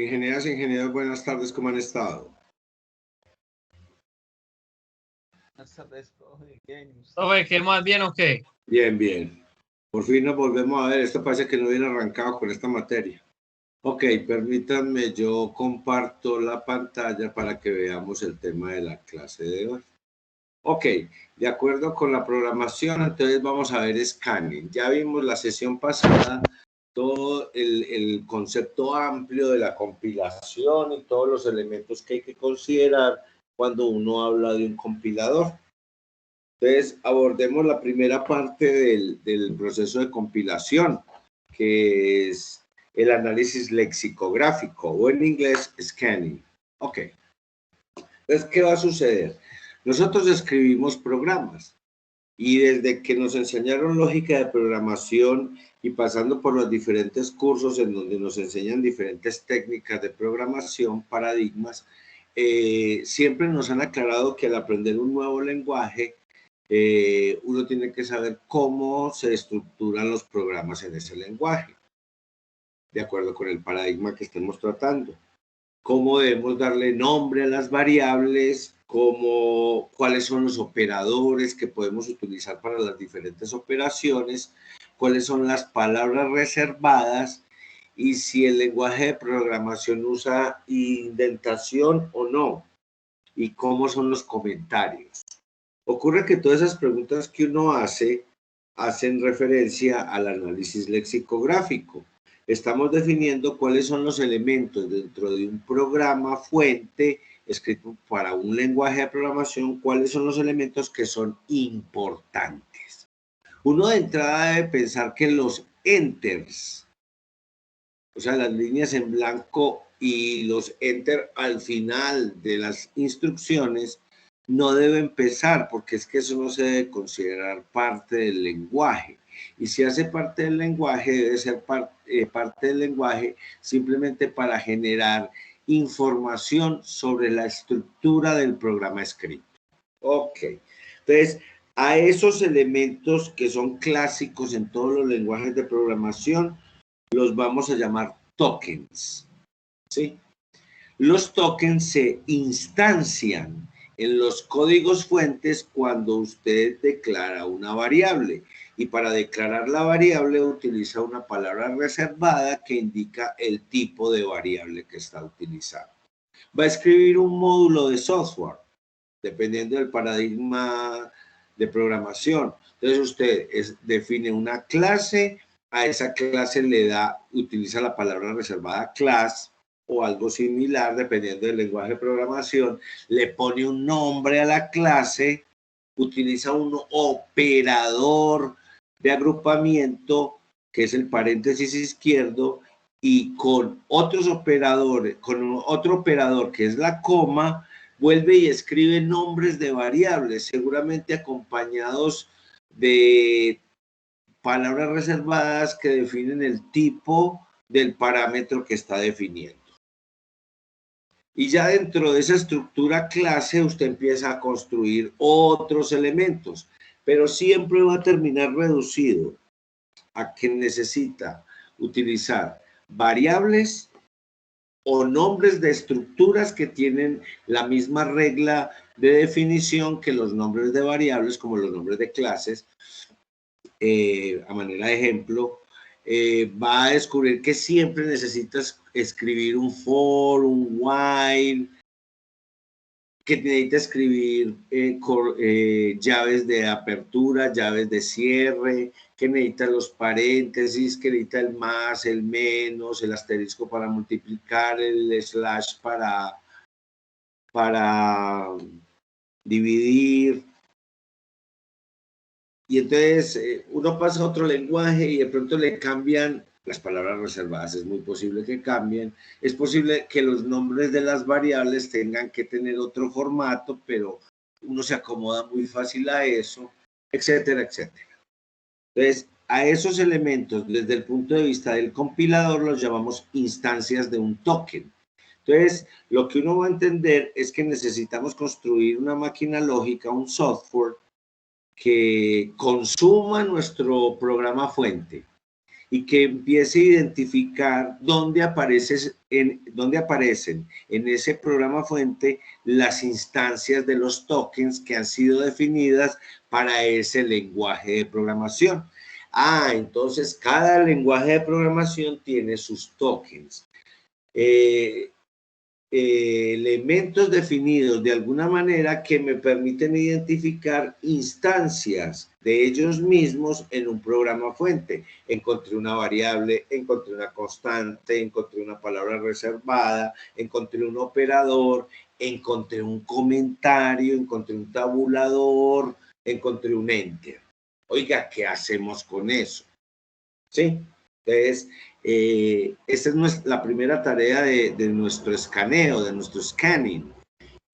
Ingenieras e ingenieros, buenas tardes, ¿cómo han estado? Buenas tardes, profe. Bien, ¿y usted? Profe, ¿qué más bien o qué? Bien, bien. Por fin nos volvemos a ver. Esto parece que no viene arrancado con esta materia. Ok, permítanme, yo comparto la pantalla para que veamos el tema de la clase de hoy. Ok, de acuerdo con la programación, entonces vamos a ver scanning. Ya vimos la sesión pasada todo el concepto amplio de la compilación y todos los elementos que hay que considerar cuando uno habla de un compilador. Entonces, abordemos la primera parte del proceso de compilación, que es el análisis lexicográfico, o en inglés, scanning. Ok. Entonces, ¿qué va a suceder? Nosotros escribimos programas, y desde que nos enseñaron lógica de programación y pasando por los diferentes cursos en donde nos enseñan diferentes técnicas de programación, paradigmas, siempre nos han aclarado que al aprender un nuevo lenguaje, uno tiene que saber cómo se estructuran los programas en ese lenguaje, de acuerdo con el paradigma que estemos tratando. Cómo debemos darle nombre a las variables, cuáles son los operadores que podemos utilizar para las diferentes operaciones, cuáles son las palabras reservadas y si el lenguaje de programación usa indentación o no, y cómo son los comentarios. Ocurre que todas esas preguntas que uno hace hacen referencia al análisis lexicográfico. Estamos definiendo cuáles son los elementos dentro de un programa fuente escrito para un lenguaje de programación, cuáles son los elementos que son importantes. Uno de entrada debe pensar que los enters, o sea, las líneas en blanco y los enter al final de las instrucciones, no debe empezar, porque es que eso no se debe considerar parte del lenguaje. Y si hace parte del lenguaje, debe ser parte del lenguaje simplemente para generar información sobre la estructura del programa escrito. Ok, entonces a esos elementos que son clásicos en todos los lenguajes de programación, los vamos a llamar tokens, ¿sí? Los tokens se instancian en los códigos fuentes cuando usted declara una variable. Y para declarar la variable utiliza una palabra reservada que indica el tipo de variable que está utilizando. Va a escribir un módulo de software, dependiendo del paradigma de programación. Entonces usted define una clase, a esa clase utiliza la palabra reservada class, o algo similar, dependiendo del lenguaje de programación, le pone un nombre a la clase, utiliza un operador de agrupamiento, que es el paréntesis izquierdo, y con otros operadores, con otro operador que es la coma, vuelve y escribe nombres de variables, seguramente acompañados de palabras reservadas que definen el tipo del parámetro que está definiendo. Y ya dentro de esa estructura clase usted empieza a construir otros elementos, pero siempre va a terminar reducido a que necesita utilizar variables o nombres de estructuras que tienen la misma regla de definición que los nombres de variables, como los nombres de clases. A manera de ejemplo, va a descubrir que siempre necesitas escribir un for, un while, que necesita escribir llaves de apertura, llaves de cierre, que necesita los paréntesis, que necesita el más, el menos, el asterisco para multiplicar, el slash para dividir. Y entonces uno pasa a otro lenguaje y de pronto le cambian las palabras reservadas, es muy posible que cambien, es posible que los nombres de las variables tengan que tener otro formato, pero uno se acomoda muy fácil a eso, etcétera, etcétera. Entonces, a esos elementos, desde el punto de vista del compilador, los llamamos instancias de un token. Entonces, lo que uno va a entender es que necesitamos construir una máquina lógica, un software, que consuma nuestro programa fuente y que empiece a identificar dónde aparece donde aparecen en ese programa fuente las instancias de los tokens que han sido definidas para ese lenguaje de programación. Entonces cada lenguaje de programación tiene sus tokens. Elementos definidos de alguna manera que me permiten identificar instancias de ellos mismos en un programa fuente. Encontré una variable, encontré una constante, encontré una palabra reservada, encontré un operador, encontré un comentario, encontré un tabulador, encontré un enter. Oiga, ¿qué hacemos con eso? ¿Sí? Entonces, esta es la primera tarea de nuestro escaneo, de nuestro scanning,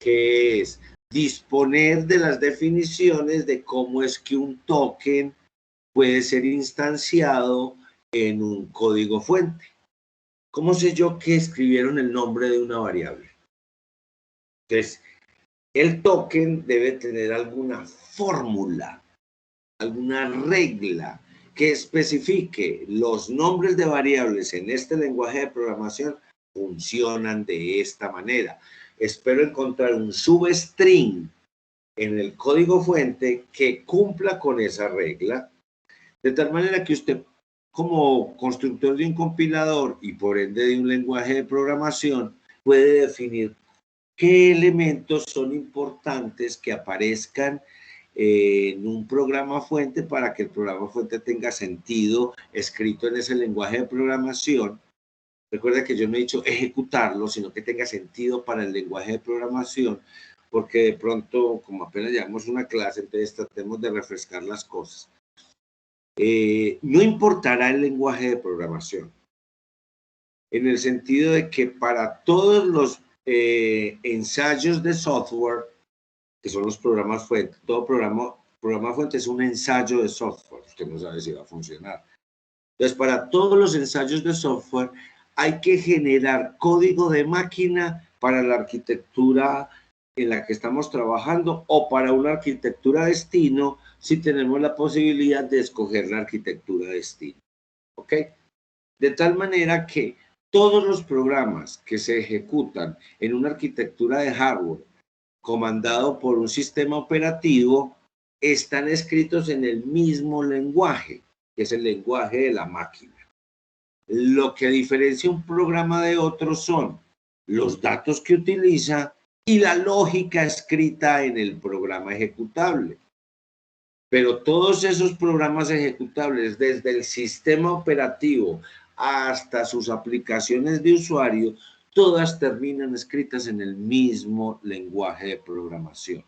que es disponer de las definiciones de cómo es que un token puede ser instanciado en un código fuente. ¿Cómo sé yo que escribieron el nombre de una variable? Entonces, el token debe tener alguna fórmula, alguna regla que especifique los nombres de variables en este lenguaje de programación funcionan de esta manera. Espero encontrar un substring en el código fuente que cumpla con esa regla, de tal manera que usted, como constructor de un compilador y por ende de un lenguaje de programación, puede definir qué elementos son importantes que aparezcan en un programa fuente para que el programa fuente tenga sentido escrito en ese lenguaje de programación. Recuerda que yo no he dicho ejecutarlo, sino que tenga sentido para el lenguaje de programación, porque de pronto, como apenas llevamos una clase, entonces tratemos de refrescar las cosas. No importará el lenguaje de programación, en el sentido de que para todos los ensayos de software, que son los programas fuente. Todo programa fuente es un ensayo de software. Usted no sabe si va a funcionar. Entonces, para todos los ensayos de software hay que generar código de máquina para la arquitectura en la que estamos trabajando o para una arquitectura destino si tenemos la posibilidad de escoger la arquitectura destino. ¿Ok? De tal manera que todos los programas que se ejecutan en una arquitectura de hardware comandado por un sistema operativo, están escritos en el mismo lenguaje, que es el lenguaje de la máquina. Lo que diferencia un programa de otro son los datos que utiliza y la lógica escrita en el programa ejecutable. Pero todos esos programas ejecutables, desde el sistema operativo hasta sus aplicaciones de usuario, todas terminan escritas en el mismo lenguaje de programación,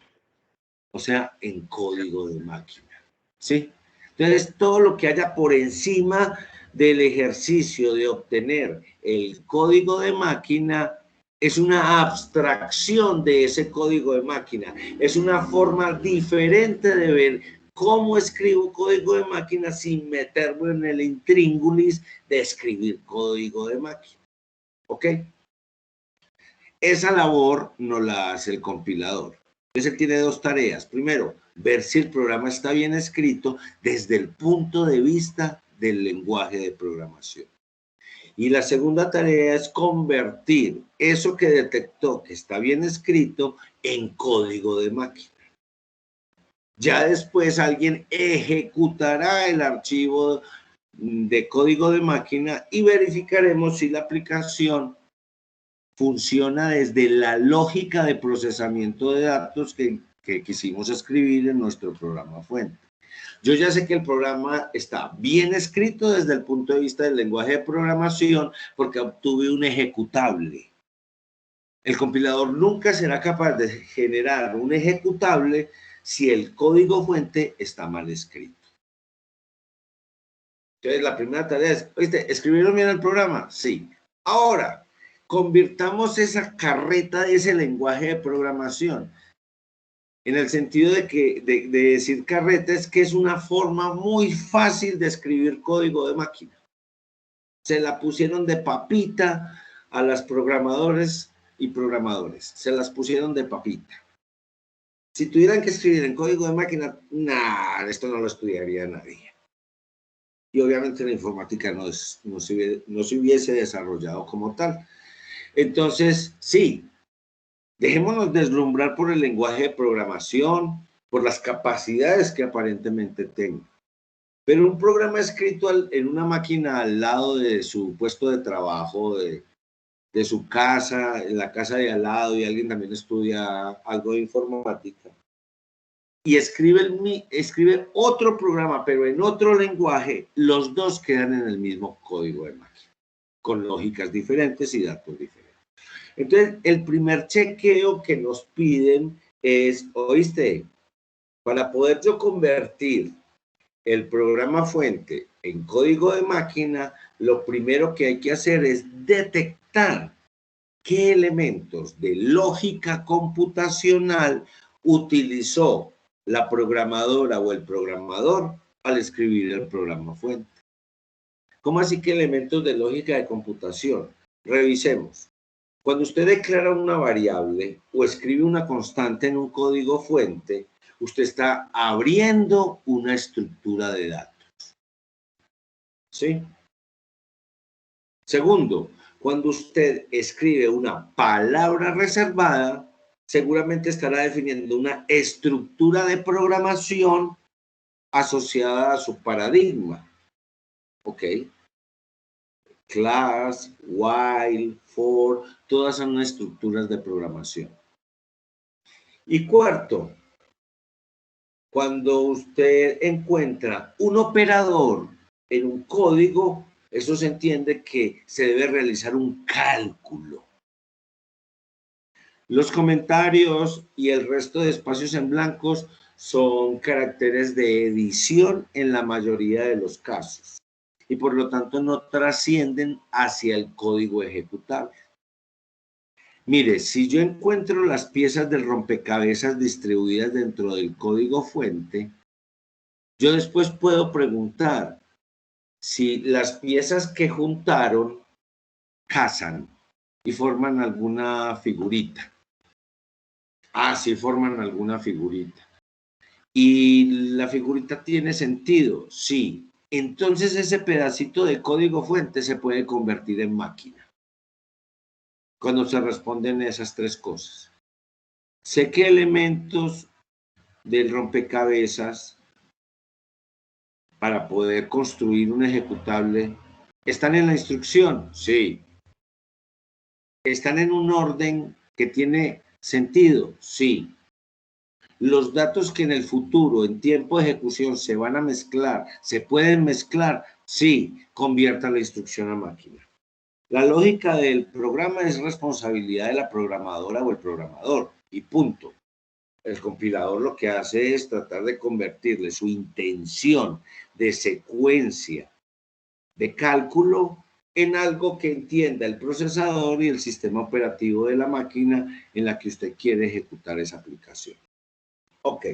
o sea, en código de máquina, ¿sí? Entonces, todo lo que haya por encima del ejercicio de obtener el código de máquina es una abstracción de ese código de máquina, es una forma diferente de ver cómo escribo código de máquina sin meterme en el intríngulis de escribir código de máquina, ¿ok? Esa labor no la hace el compilador. Entonces él tiene dos tareas. Primero, ver si el programa está bien escrito desde el punto de vista del lenguaje de programación. Y la segunda tarea es convertir eso que detectó que está bien escrito en código de máquina. Ya después alguien ejecutará el archivo de código de máquina y verificaremos si la aplicación funciona desde la lógica de procesamiento de datos que quisimos escribir en nuestro programa fuente. Yo ya sé que el programa está bien escrito desde el punto de vista del lenguaje de programación porque obtuve un ejecutable. El compilador nunca será capaz de generar un ejecutable si el código fuente está mal escrito. Entonces, la primera tarea es, ¿oíste, ¿escribieron bien el programa? Sí. Ahora, convirtamos esa carreta de ese lenguaje de programación. En el sentido de que de decir carreta es que es una forma muy fácil de escribir código de máquina. Se la pusieron de papita a las programadores y programadores. Se las pusieron de papita. Si tuvieran que escribir en código de máquina, esto no lo estudiaría nadie. Y obviamente la informática no se hubiese desarrollado como tal. Entonces, sí, dejémonos deslumbrar por el lenguaje de programación, por las capacidades que aparentemente tenga. Pero un programa escrito en una máquina al lado de su puesto de trabajo, de su casa, en la casa de al lado, y alguien también estudia algo de informática, y escribe otro programa, pero en otro lenguaje, los dos quedan en el mismo código de máquina, con lógicas diferentes y datos diferentes. Entonces, el primer chequeo que nos piden es, oíste, para poder yo convertir el programa fuente en código de máquina, lo primero que hay que hacer es detectar qué elementos de lógica computacional utilizó la programadora o el programador al escribir el programa fuente. ¿Cómo así que elementos de lógica de computación? Revisemos. Cuando usted declara una variable o escribe una constante en un código fuente, usted está abriendo una estructura de datos. ¿Sí? Segundo, cuando usted escribe una palabra reservada, seguramente estará definiendo una estructura de programación asociada a su paradigma. ¿Ok? Class, while, for, todas son estructuras de programación. Y cuarto, cuando usted encuentra un operador en un código, eso se entiende que se debe realizar un cálculo. Los comentarios y el resto de espacios en blancos son caracteres de edición en la mayoría de los casos y por lo tanto no trascienden hacia el código ejecutable. Mire, si yo encuentro las piezas del rompecabezas distribuidas dentro del código fuente, yo después puedo preguntar si las piezas que juntaron casan y forman alguna figurita. Ah, sí forman alguna figurita. ¿Y la figurita tiene sentido? Sí. Entonces ese pedacito de código fuente se puede convertir en máquina cuando se responden esas tres cosas. Sé qué elementos del rompecabezas para poder construir un ejecutable están en la instrucción. Sí. ¿Están en un orden que tiene sentido? Sí. Los datos que en el futuro, en tiempo de ejecución, se van a mezclar, ¿se pueden mezclar? Sí, convierta la instrucción a máquina. La lógica del programa es responsabilidad de la programadora o el programador, y punto. El compilador lo que hace es tratar de convertirle su intención de secuencia de cálculo en algo que entienda el procesador y el sistema operativo de la máquina en la que usted quiere ejecutar esa aplicación. Ok,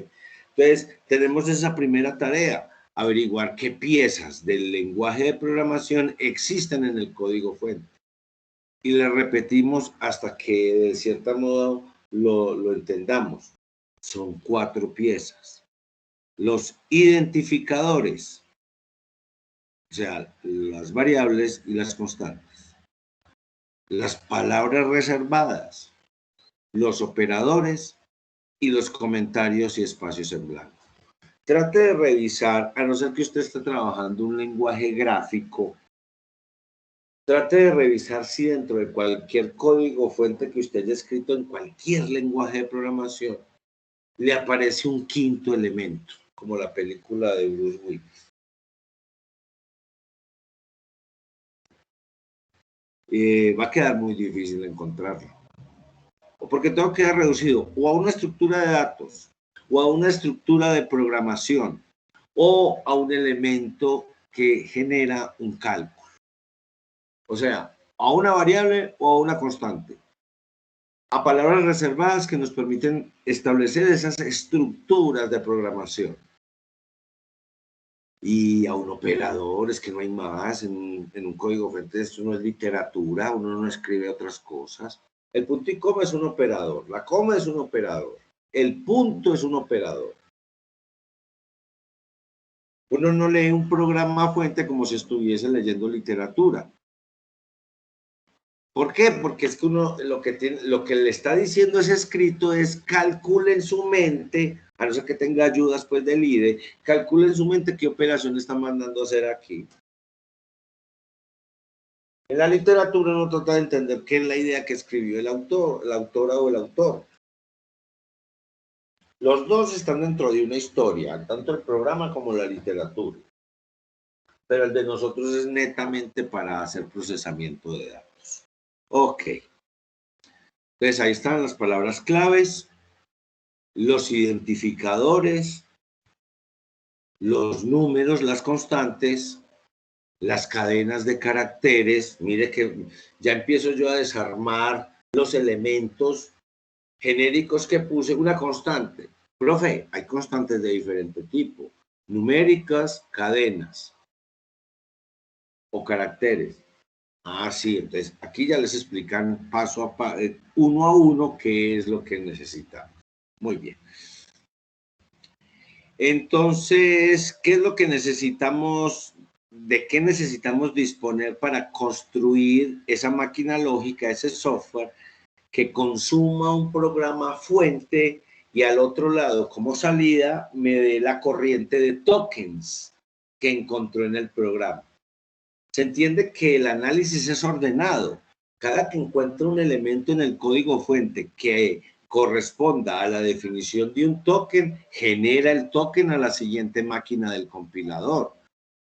entonces tenemos esa primera tarea, averiguar qué piezas del lenguaje de programación existen en el código fuente. Y le repetimos hasta que de cierto modo lo entendamos. Son 4 piezas. Los identificadores, o sea, las variables y las constantes. Las palabras reservadas, los operadores y los comentarios y espacios en blanco. Trate de revisar, a no ser que usted esté trabajando un lenguaje gráfico, trate de revisar si dentro de cualquier código fuente que usted haya escrito en cualquier lenguaje de programación, le aparece un quinto elemento, como la película de Bruce Willis. Va a quedar muy difícil encontrarlo. Porque todo queda reducido o a una estructura de datos, o a una estructura de programación, o a un elemento que genera un cálculo. O sea, a una variable o a una constante. A palabras reservadas que nos permiten establecer esas estructuras de programación. Y a un operador, es que no hay más. En un código fuente esto no es literatura, uno no escribe otras cosas. El punto y coma es un operador, la coma es un operador, el punto es un operador. Uno no lee un programa fuente como si estuviese leyendo literatura. ¿Por qué? Porque es que uno lo que le está diciendo ese escrito es calcule en su mente, a no ser que tenga ayudas pues del IDE, calcule en su mente qué operación está mandando a hacer aquí. En la literatura uno trata de entender qué es la idea que escribió el autor, la autora o el autor. Los dos están dentro de una historia, tanto el programa como la literatura. Pero el de nosotros es netamente para hacer procesamiento de datos. Ok. Entonces ahí están las palabras claves, los identificadores, los números, las constantes, las cadenas de caracteres. Mire que ya empiezo yo a desarmar los elementos genéricos que puse. Una constante. Profe, hay constantes de diferente tipo. Numéricas, cadenas o caracteres. Ah, sí, entonces aquí ya les explican paso a paso, uno a uno, qué es lo que necesitamos. Muy bien. Entonces, ¿qué es lo que necesitamos? ¿De qué necesitamos disponer para construir esa máquina lógica, ese software que consuma un programa fuente y al otro lado, como salida, me dé la corriente de tokens que encontró en el programa? Se entiende que el análisis es ordenado. Cada que encuentra un elemento en el código fuente que corresponda a la definición de un token, genera el token a la siguiente máquina del compilador.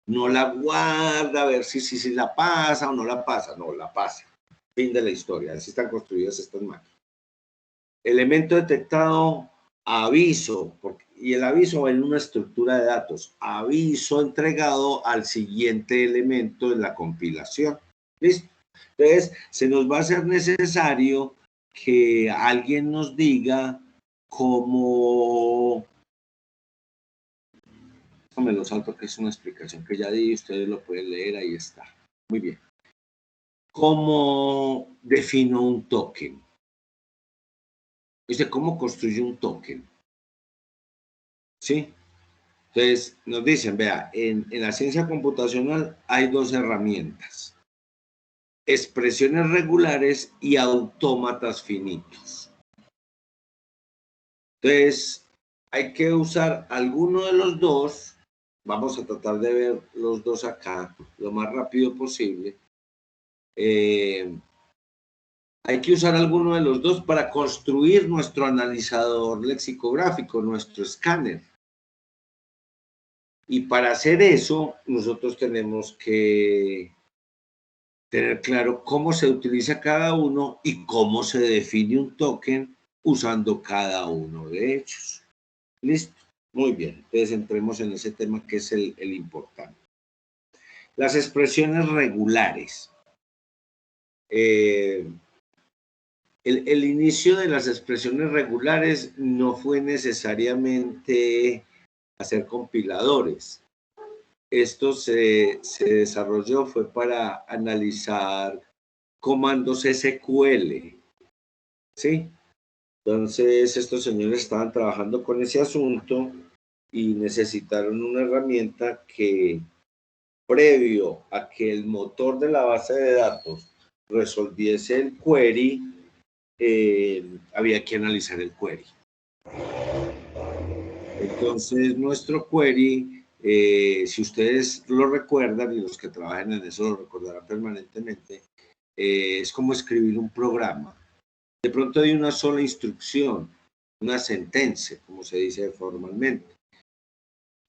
No la guarda a ver si la pasa o no la pasa. No, la pasa. Fin de la historia. Así están construidas estas máquinas. Elemento detectado, aviso, y el aviso va en una estructura de datos. Aviso entregado al siguiente elemento de la compilación. ¿Listo? Entonces, se nos va a hacer necesario que alguien nos diga cómo... Me lo salto, que es una explicación que ya di, ustedes lo pueden leer, ahí está. Muy bien. ¿Cómo defino un token? Dice, ¿cómo construye un token? ¿Sí? Entonces, nos dicen, vea, en la ciencia computacional hay dos herramientas: expresiones regulares y autómatas finitos. Entonces, hay que usar alguno de los dos. Vamos a tratar de ver los dos acá lo más rápido posible. Hay que usar alguno de los dos para construir nuestro analizador lexicográfico, nuestro escáner. Y para hacer eso, nosotros tenemos que tener claro cómo se utiliza cada uno y cómo se define un token usando cada uno de ellos. ¿Listo? Muy bien. Entonces entremos en ese tema que es el importante. Las expresiones regulares. El inicio de las expresiones regulares no fue necesariamente hacer compiladores. Esto se desarrolló, fue para analizar comandos SQL, ¿sí? Entonces, estos señores estaban trabajando con ese asunto y necesitaron una herramienta que, previo a que el motor de la base de datos resolviese el query, había que analizar el query. Entonces, nuestro query, si ustedes lo recuerdan, y los que trabajan en eso lo recordarán permanentemente, es como escribir un programa. De pronto hay una sola instrucción, una sentencia, como se dice formalmente.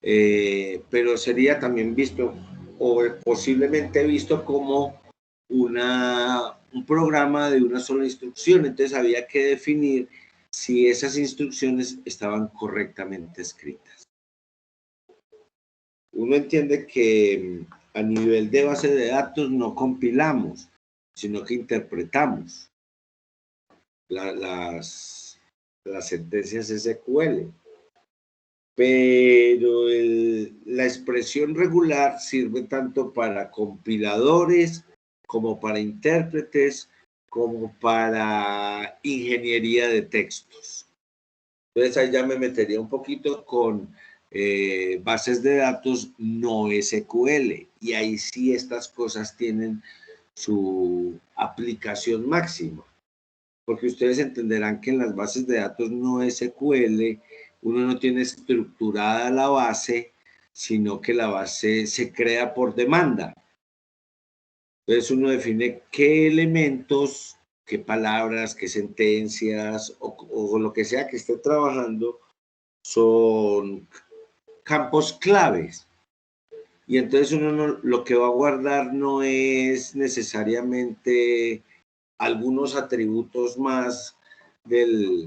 Pero sería también visto, o posiblemente visto, como un programa de una sola instrucción. Entonces había que definir si esas instrucciones estaban correctamente escritas. Uno entiende que a nivel de base de datos no compilamos, sino que interpretamos las sentencias SQL. Pero la expresión regular sirve tanto para compiladores como para intérpretes, como para ingeniería de textos. Entonces ahí ya me metería un poquito con bases de datos no SQL, y ahí sí estas cosas tienen su aplicación máxima. Porque ustedes entenderán que en las bases de datos no SQL, uno no tiene estructurada la base, sino que la base se crea por demanda. Entonces uno define qué elementos, qué palabras, qué sentencias o lo que sea que esté trabajando son campos claves. Y entonces uno lo que va a guardar no es necesariamente algunos atributos más de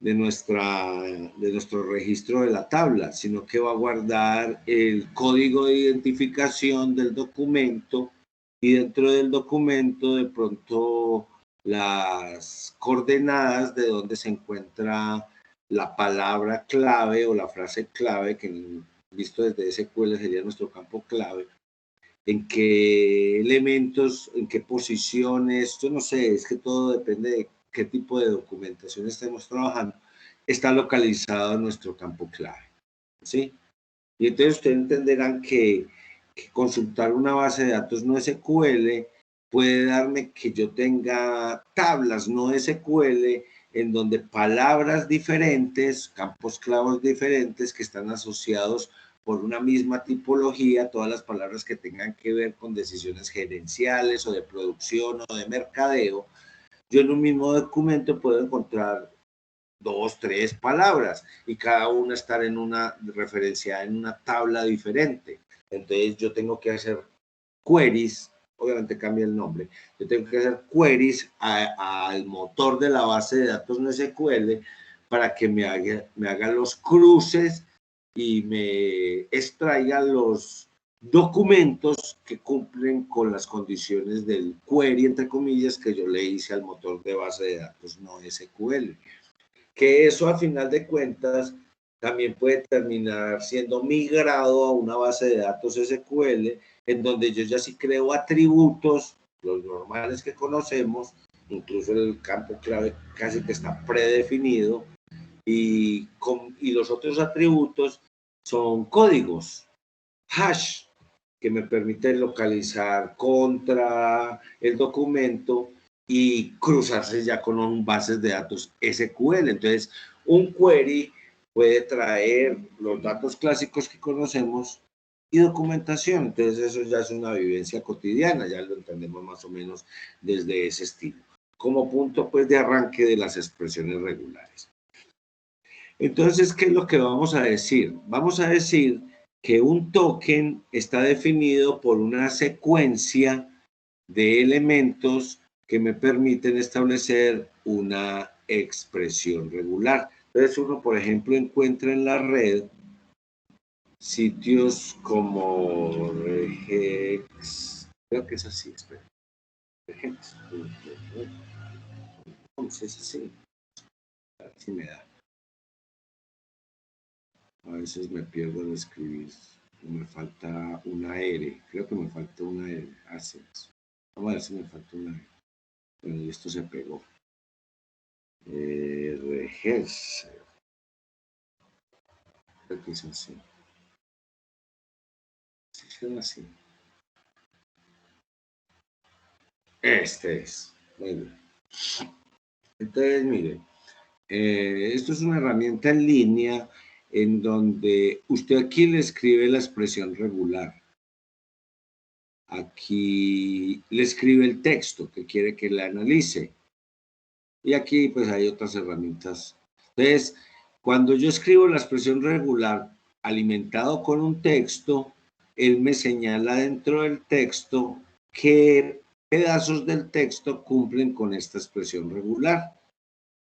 nuestro registro de la tabla, sino que va a guardar el código de identificación del documento y dentro del documento de pronto las coordenadas de donde se encuentra la palabra clave o la frase clave, que visto desde SQL sería nuestro campo clave, en qué elementos, en qué posiciones, yo no sé, es que todo depende de qué tipo de documentación estemos trabajando, está localizado en nuestro campo clave, ¿sí? Y entonces ustedes entenderán que consultar una base de datos no SQL puede darme que yo tenga tablas no SQL en donde palabras diferentes, campos claves diferentes que están asociados por una misma tipología, todas las palabras que tengan que ver con decisiones gerenciales o de producción o de mercadeo, yo en un mismo documento puedo encontrar 2, 3 palabras y cada una estar en una referenciada en una tabla diferente. Entonces yo tengo que hacer queries, obviamente cambia el nombre, yo tengo que hacer queries al motor de la base de datos no SQL para que me haga los cruces y me extraiga los documentos que cumplen con las condiciones del query, entre comillas, que yo le hice al motor de base de datos no SQL. Que eso a final de cuentas también puede terminar siendo migrado a una base de datos SQL, en donde yo ya sí creo atributos, los normales que conocemos, incluso el campo clave casi que está predefinido, y los otros atributos son códigos, hash, que me permiten localizar contra el documento y cruzarse ya con bases de datos SQL. Entonces, un query puede traer los datos clásicos que conocemos y documentación. Entonces, eso ya es una vivencia cotidiana, ya lo entendemos más o menos desde ese estilo, como punto pues de arranque de las expresiones regulares. Entonces, ¿qué es lo que vamos a decir? Vamos a decir que un token está definido por una secuencia de elementos que me permiten establecer una expresión regular. Entonces uno, por ejemplo, encuentra en la red sitios como regex, creo que es así, espera, regex, entonces así, así me da. A veces me pierdo al escribir, me falta una R, creo que me falta una R, así es. Vamos a ver si me falta una R. Bueno, y esto se pegó. Regex. Creo que es así. Sí, es así. Este es. Muy bien. Entonces, mire, esto es una herramienta en línea en donde usted aquí le escribe la expresión regular. Aquí le escribe el texto que quiere que le analice. Y aquí pues hay otras herramientas. Entonces, cuando yo escribo la expresión regular alimentado con un texto, él me señala dentro del texto qué pedazos del texto cumplen con esta expresión regular,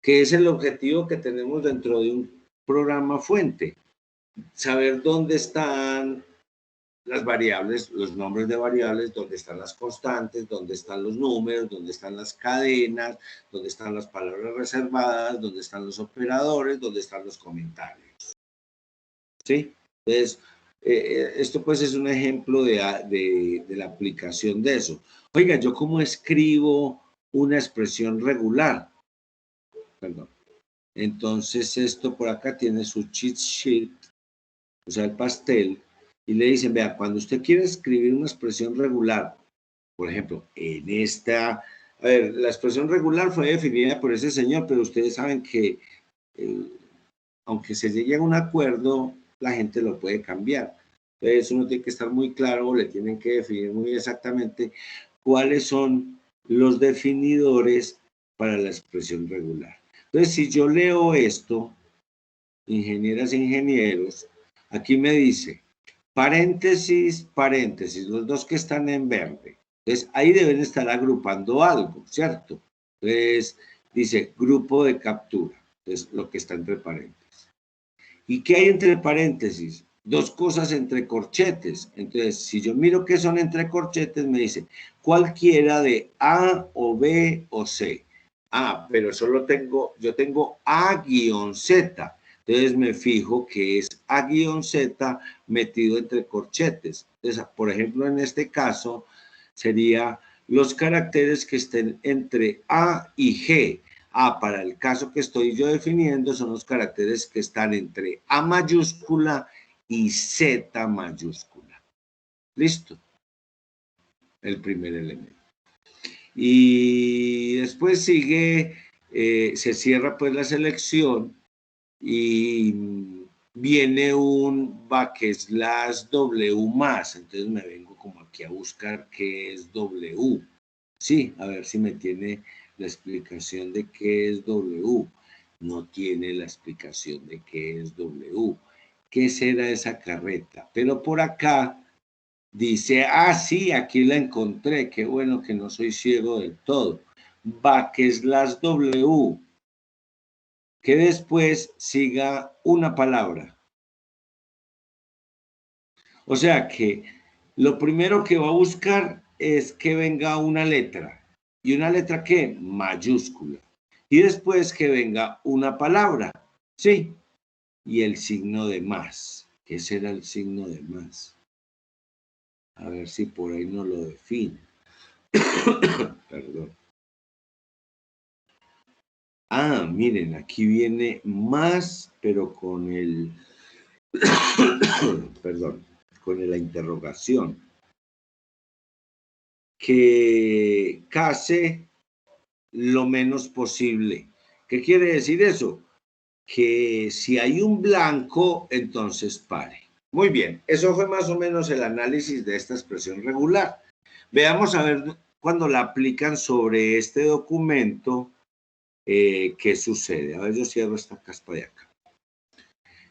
que es el objetivo que tenemos dentro de un programa fuente. Saber dónde están las variables, los nombres de variables, dónde están las constantes, dónde están los números, dónde están las cadenas, dónde están las palabras reservadas, dónde están los operadores, dónde están los comentarios. ¿Sí? Entonces, esto pues es un ejemplo de la aplicación de eso. Oiga, ¿yo cómo escribo una expresión regular? Perdón. Entonces, esto por acá tiene su cheat sheet, o sea, el pastel, y le dicen, vea, cuando usted quiere escribir una expresión regular Por ejemplo, en esta, a ver, la expresión regular fue definida por ese señor, pero ustedes saben que aunque se llegue a un acuerdo, la gente lo puede cambiar. Entonces uno tiene que estar muy claro, le tienen que definir muy exactamente cuáles son los definidores para la expresión regular. Entonces, si yo leo esto, ingenieras e ingenieros, aquí me dice, paréntesis, paréntesis, los dos que están en verde. Entonces, ahí deben estar agrupando algo, ¿cierto? Entonces, dice grupo de captura, es lo que está entre paréntesis. ¿Y qué hay entre paréntesis? Dos cosas entre corchetes. Entonces, si yo miro qué son entre corchetes, me dice cualquiera de A o B o C. Ah, pero solo tengo, yo tengo A-Z. Entonces me fijo que es A-Z metido entre corchetes. Entonces, por ejemplo, en este caso sería los caracteres que estén entre A y G. Para el caso que estoy yo definiendo son los caracteres que están entre A mayúscula y Z mayúscula. ¿Listo? El primer elemento. Y después sigue, se cierra pues la selección y viene un \W más. Entonces me vengo como aquí a buscar qué es W. Sí, a ver si me tiene la explicación de qué es W. No tiene la explicación de qué es W. ¿Qué será esa carreta? Pero por acá dice, sí, aquí la encontré. Qué bueno que no soy ciego del todo. \W. Que después siga una palabra. O sea que lo primero que va a buscar es que venga una letra. ¿Y una letra qué? Mayúscula. Y después que venga una palabra. Sí. Y el signo de más. ¿Qué será el signo de más? A ver si por ahí no lo define. Perdón. Miren, aquí viene más, pero con el... perdón, con la interrogación. Que case lo menos posible. ¿Qué quiere decir eso? Que si hay un blanco, entonces pare. Muy bien, eso fue más o menos el análisis de esta expresión regular. Veamos a ver cuando la aplican sobre este documento, qué sucede. A ver, yo cierro esta caspa de acá.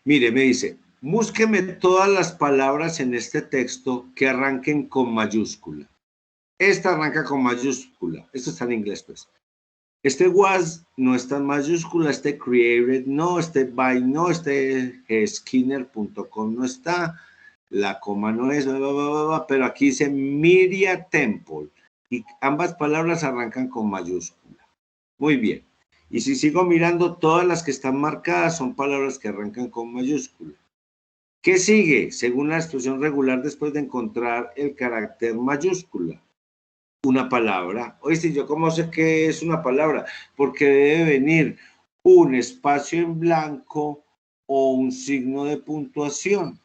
Mire, me dice, búsqueme todas las palabras en este texto que arranquen con mayúscula. Esta arranca con mayúscula. Esto está en inglés, pues. Este was no está en mayúscula, este created no, este by no, este skinner.com no está, la coma no es, pero aquí dice Media Temple y ambas palabras arrancan con mayúscula. Muy bien. Y si sigo mirando, todas las que están marcadas son palabras que arrancan con mayúscula. ¿Qué sigue? Según la expresión regular, después de encontrar el carácter mayúscula. Una palabra. Oíste, ¿yo cómo sé que es una palabra? Porque debe venir un espacio en blanco o un signo de puntuación.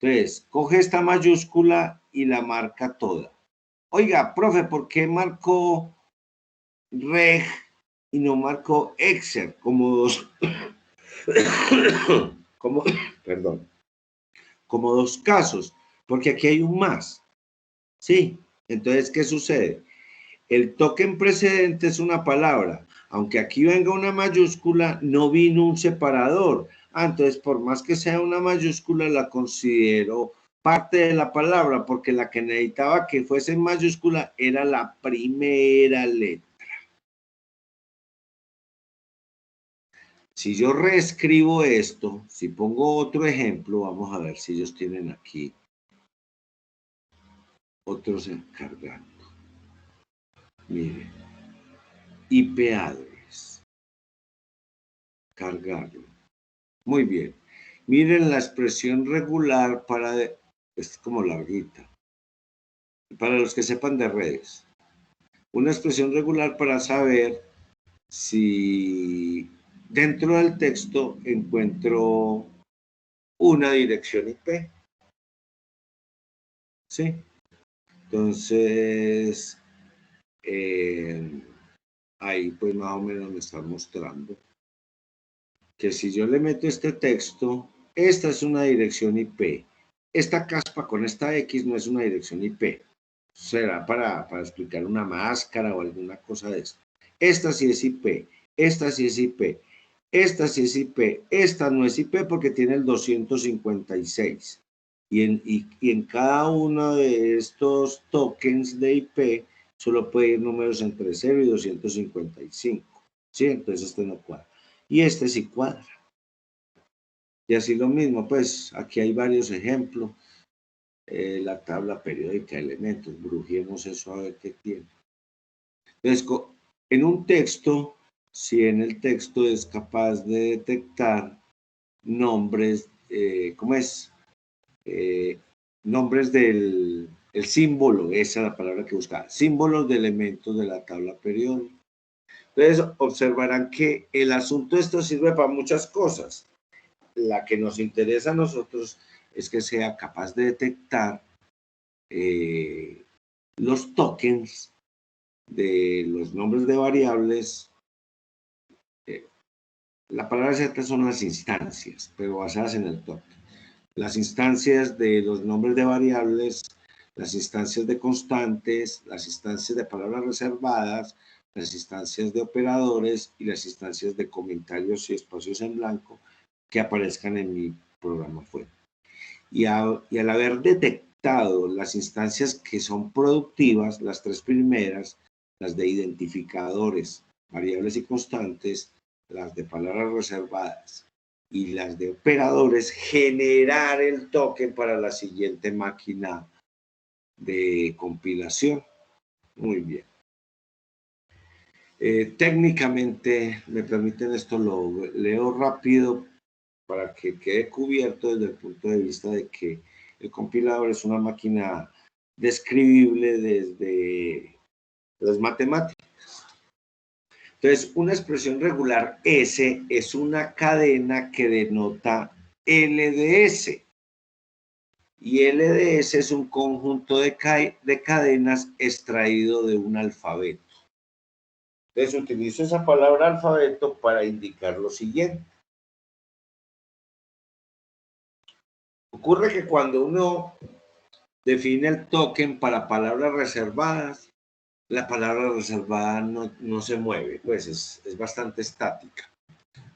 Entonces, coge esta mayúscula y la marca toda. Oiga, profe, ¿por qué marcó reg y no marcó exer como dos? Perdón. Como dos casos, porque aquí hay un más. Sí, entonces, ¿qué sucede? El token precedente es una palabra. Aunque aquí venga una mayúscula, no vino un separador. Entonces, por más que sea una mayúscula, la considero parte de la palabra, porque la que necesitaba que fuese en mayúscula era la primera letra. Si yo reescribo esto, si pongo otro ejemplo, vamos a ver si ellos tienen aquí otros cargando. Miren, IP address. Cargarlo. Muy bien. Miren la expresión regular para... Es como larguita. Para los que sepan de redes. Una expresión regular para saber si dentro del texto encuentro una dirección IP. ¿Sí? Entonces, ahí pues más o menos me está mostrando que si yo le meto este texto, esta es una dirección IP. Esta caspa con esta X no es una dirección IP. Será para explicar una máscara o alguna cosa de esto. Esta sí es IP, esta sí es IP, esta sí es IP, esta no es IP porque tiene el 256. Y en cada uno de estos tokens de IP solo puede ir números entre 0 y 255. ¿Sí? Entonces este no cuadra. Y este sí cuadra. Y así lo mismo, pues aquí hay varios ejemplos. La tabla periódica de elementos, brujemos eso a ver qué tiene. Entonces, en un texto, si en el texto es capaz de detectar nombres, ¿cómo es? Nombres del el símbolo, esa es la palabra que buscaba, símbolos de elementos de la tabla periódica. Entonces, observarán que el asunto de esto sirve para muchas cosas. La que nos interesa a nosotros es que sea capaz de detectar los tokens de los nombres de variables. La palabra exacta son las instancias, pero basadas en el token. Las instancias de los nombres de variables, las instancias de constantes, las instancias de palabras reservadas, las instancias de operadores y las instancias de comentarios y espacios en blanco que aparezcan en mi programa fuente. Y al haber detectado las instancias que son productivas, las tres primeras, las de identificadores, variables y constantes, las de palabras reservadas y las de operadores, generar el token para la siguiente máquina de compilación. Muy bien. Técnicamente, me permiten esto, lo leo rápido para que quede cubierto desde el punto de vista de que el compilador es una máquina describible desde las matemáticas. Entonces, una expresión regular S es una cadena que denota LDS. Y LDS es un conjunto de cadenas extraído de un alfabeto. Entonces, utilizo esa palabra alfabeto para indicar lo siguiente. Ocurre que cuando uno define el token para palabras reservadas, la palabra reservada no se mueve, pues es bastante estática.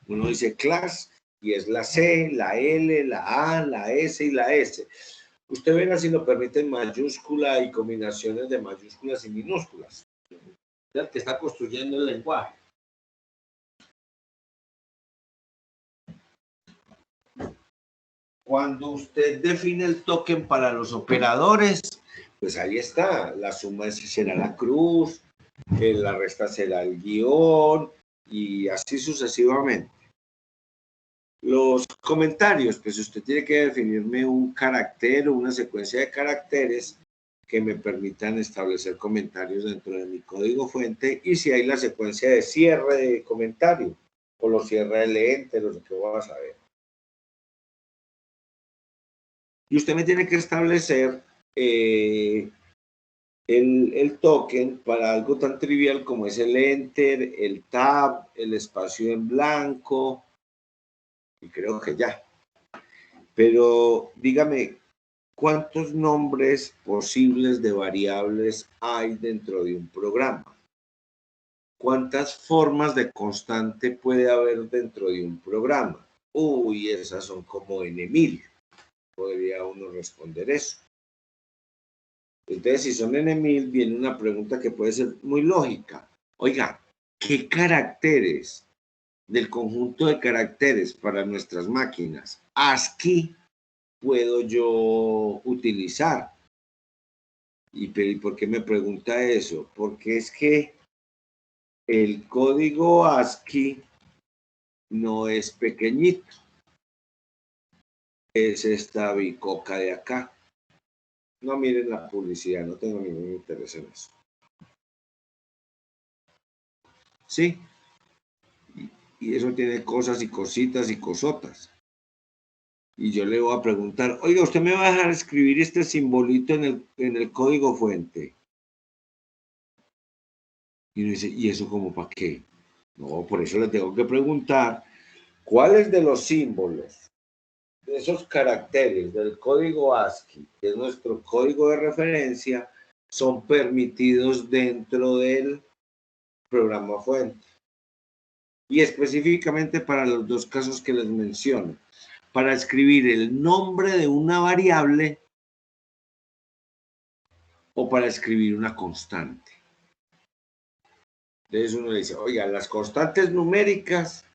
Uno dice class y es la C, la L, la A, la S y la S. Usted verá si lo permite mayúscula y combinaciones de mayúsculas y minúsculas. El que está construyendo el lenguaje. Cuando usted define el token para los operadores, pues ahí está, la suma será la cruz, la resta será el guión y así sucesivamente. Los comentarios, pues usted tiene que definirme un carácter o una secuencia de caracteres que me permitan establecer comentarios dentro de mi código fuente y si hay la secuencia de cierre de comentario o lo cierra el enter, lo que vas a ver. Y usted me tiene que establecer el token para algo tan trivial como es el enter, el tab, el espacio en blanco, y creo que ya. Pero dígame, ¿cuántos nombres posibles de variables hay dentro de un programa? ¿Cuántas formas de constante puede haber dentro de un programa? Uy, esas son como N1000. Podría uno responder eso. Entonces, si son N1000, viene una pregunta que puede ser muy lógica. Oiga, ¿qué caracteres del conjunto de caracteres para nuestras máquinas ASCII puedo yo utilizar? ¿Y por qué me pregunta eso? Porque es que el código ASCII no es pequeñito. Es esta bicoca de acá. No miren la publicidad, no tengo ningún interés en eso. Sí, y eso tiene cosas y cositas y cosotas. Y yo le voy a preguntar, oiga, ¿usted me va a dejar escribir este simbolito en el código fuente? Y uno dice, ¿y eso como para qué? No, por eso le tengo que preguntar, ¿cuáles de los símbolos, de esos caracteres del código ASCII, que es nuestro código de referencia, son permitidos dentro del programa fuente? Y específicamente para los dos casos que les menciono, para escribir el nombre de una variable o para escribir una constante. Entonces uno le dice, oiga, las constantes numéricas,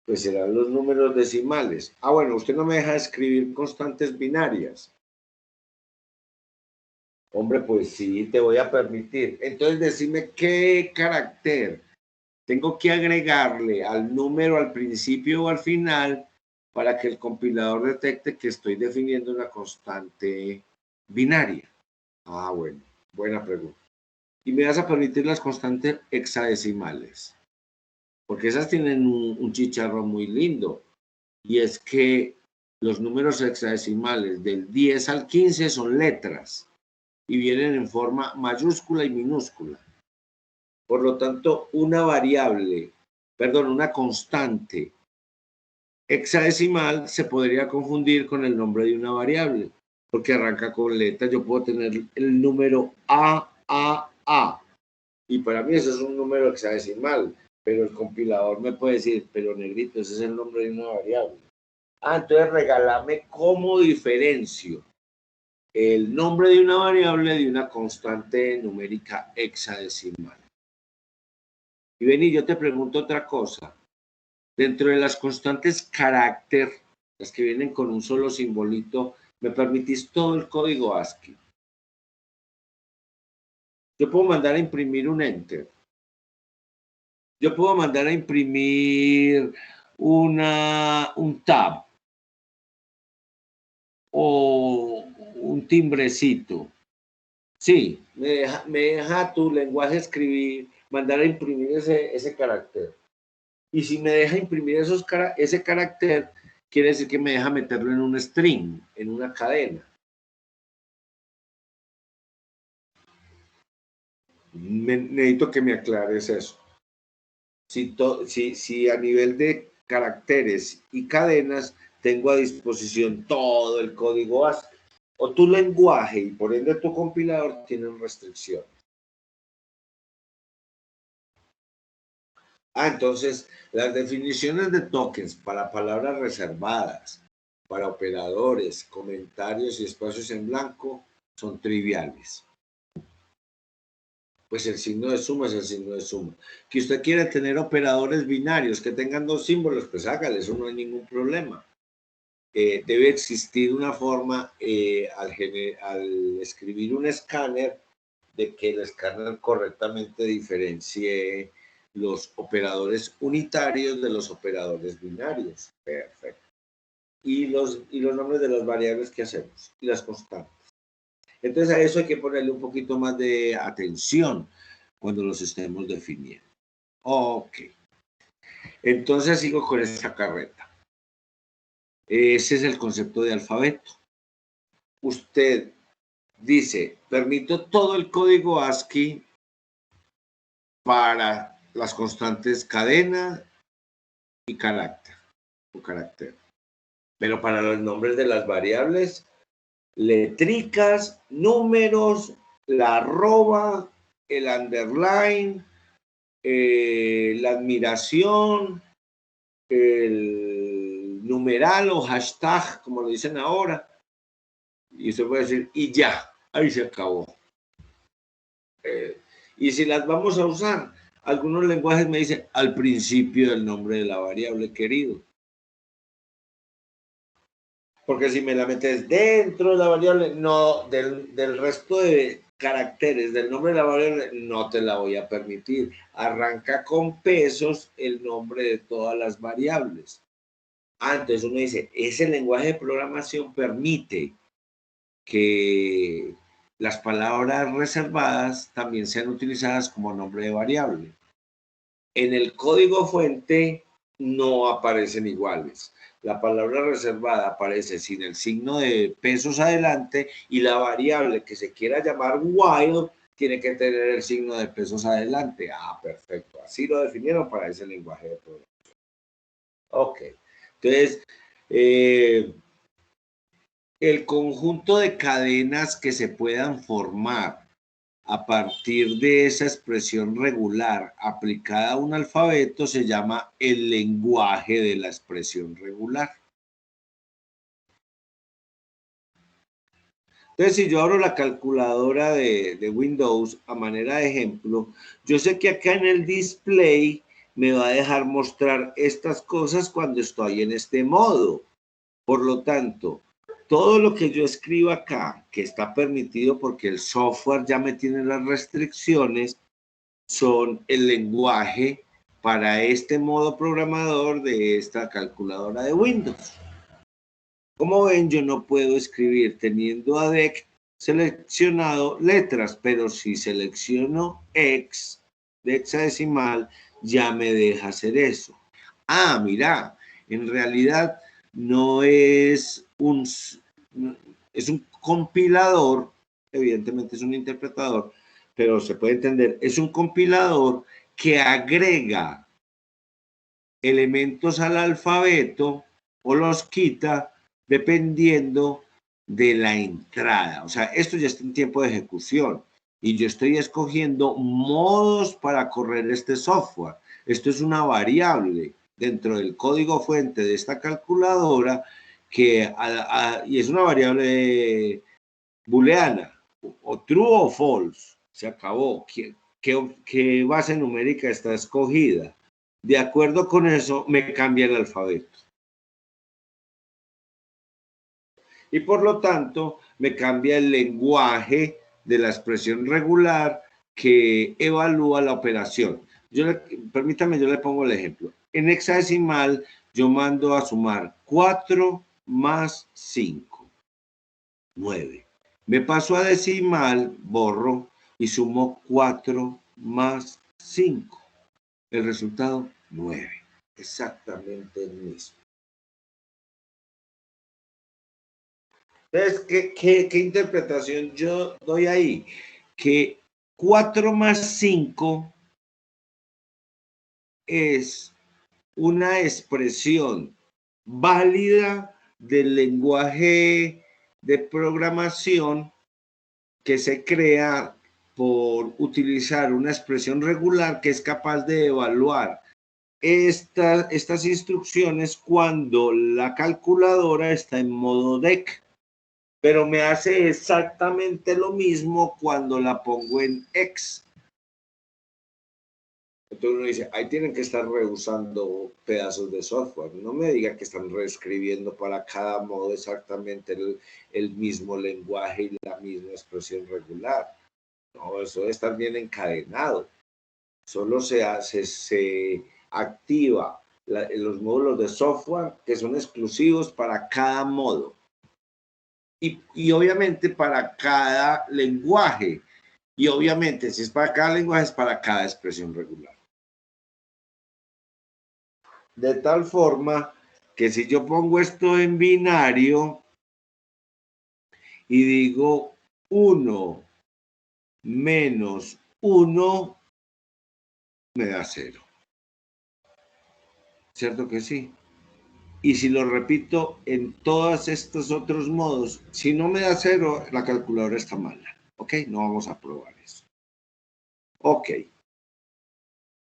pues serán los números decimales. Ah, bueno, usted no me deja escribir constantes binarias. Hombre, pues sí, te voy a permitir. Entonces decime qué carácter tengo que agregarle al número al principio o al final para que el compilador detecte que estoy definiendo una constante binaria. Ah, bueno, buena pregunta. Y me vas a permitir las constantes hexadecimales, porque esas tienen un chicharro muy lindo, y es que los números hexadecimales del 10 al 15 son letras y vienen en forma mayúscula y minúscula. Por lo tanto, una constante hexadecimal se podría confundir con el nombre de una variable, porque arranca con letras. Yo puedo tener el número A, y para mí eso es un número hexadecimal, pero el compilador me puede decir, pero negrito, ese es el nombre de una variable. Ah, entonces regálame cómo diferencio el nombre de una variable de una constante numérica hexadecimal. Y vení, yo te pregunto otra cosa. Dentro de las constantes carácter, las que vienen con un solo simbolito, ¿me permitís todo el código ASCII? Yo puedo mandar a imprimir un enter. Yo puedo mandar a imprimir un tab o un timbrecito. Sí, me deja tu lenguaje escribir, mandar a imprimir ese carácter. Y si me deja imprimir ese carácter, quiere decir que me deja meterlo en un string, en una cadena. Necesito que me aclares eso. Si a nivel de caracteres y cadenas tengo a disposición todo el código ASCII, o tu lenguaje y por ende tu compilador tienen restricciones. Entonces, las definiciones de tokens para palabras reservadas, para operadores, comentarios y espacios en blanco son triviales. Pues el signo de suma es el signo de suma. Que usted quiere tener operadores binarios que tengan dos símbolos, pues hágale, eso no hay ningún problema. Debe existir una forma al escribir un escáner de que el escáner correctamente diferencie los operadores unitarios de los operadores binarios. Perfecto. Y los nombres de las variables que hacemos y las constantes. Entonces a eso hay que ponerle un poquito más de atención cuando los estemos definiendo. Ok. Entonces sigo con esta carreta. Ese es el concepto de alfabeto. Usted dice, permito todo el código ASCII para las constantes cadena y carácter. Pero para los nombres de las variables, letricas, números, la arroba, el underline, la admiración, el numeral o hashtag, como lo dicen ahora. Y usted puede decir, y ya, ahí se acabó. Y si las vamos a usar, algunos lenguajes me dicen al principio del nombre de la variable querido. Porque si me la metes dentro de la variable, no, del resto de caracteres del nombre de la variable, no te la voy a permitir. Arranca con pesos el nombre de todas las variables. Entonces uno dice, ese lenguaje de programación permite que las palabras reservadas también sean utilizadas como nombre de variable. En el código fuente no aparecen iguales. La palabra reservada aparece sin el signo de pesos adelante y la variable que se quiera llamar while tiene que tener el signo de pesos adelante. Ah, perfecto. Así lo definieron para ese lenguaje de programación. Ok. Entonces, el conjunto de cadenas que se puedan formar a partir de esa expresión regular aplicada a un alfabeto se llama el lenguaje de la expresión regular. Entonces, si yo abro la calculadora de Windows a manera de ejemplo, yo sé que acá en el display me va a dejar mostrar estas cosas cuando estoy en este modo. Por lo tanto, todo lo que yo escribo acá, que está permitido porque el software ya me tiene las restricciones, son el lenguaje para este modo programador de esta calculadora de Windows. Como ven, yo no puedo escribir teniendo ADEC seleccionado letras, pero si selecciono X de hexadecimal, ya me deja hacer eso. Ah, mira, en realidad no es es un compilador, evidentemente es un interpretador, pero se puede entender, es un compilador que agrega elementos al alfabeto o los quita dependiendo de la entrada. O sea, esto ya está en tiempo de ejecución y yo estoy escogiendo modos para correr este software. Esto es una variable dentro del código fuente de esta calculadora que y es una variable booleana, o true o false. Se acabó. ¿Qué base numérica está escogida? De acuerdo con eso, me cambia el alfabeto. Y por lo tanto, me cambia el lenguaje de la expresión regular que evalúa la operación. Permítame, yo le pongo el ejemplo. En hexadecimal, yo mando a sumar 4 más 5, 9. Me paso a decimal, borro y sumo 4 más 5. El resultado, 9. Exactamente el mismo. Entonces, ¿qué interpretación yo doy ahí? Que 4 más 5 es una expresión válida del lenguaje de programación que se crea por utilizar una expresión regular que es capaz de evaluar estas instrucciones cuando la calculadora está en modo DEC. Pero me hace exactamente lo mismo cuando la pongo en X. Entonces uno dice, ahí tienen que estar reusando pedazos de software. No me diga que están reescribiendo para cada modo exactamente el mismo lenguaje y la misma expresión regular. No, eso debe estar bien encadenado. Solo se activa los módulos de software que son exclusivos para cada modo. Y obviamente para cada lenguaje. Y obviamente, si es para cada lenguaje, es para cada expresión regular. De tal forma que si yo pongo esto en binario y digo 1 menos 1, me da 0. ¿Cierto que sí? Y si lo repito en todos estos otros modos, si no me da 0, la calculadora está mala. ¿Ok? No vamos a probar eso. Ok.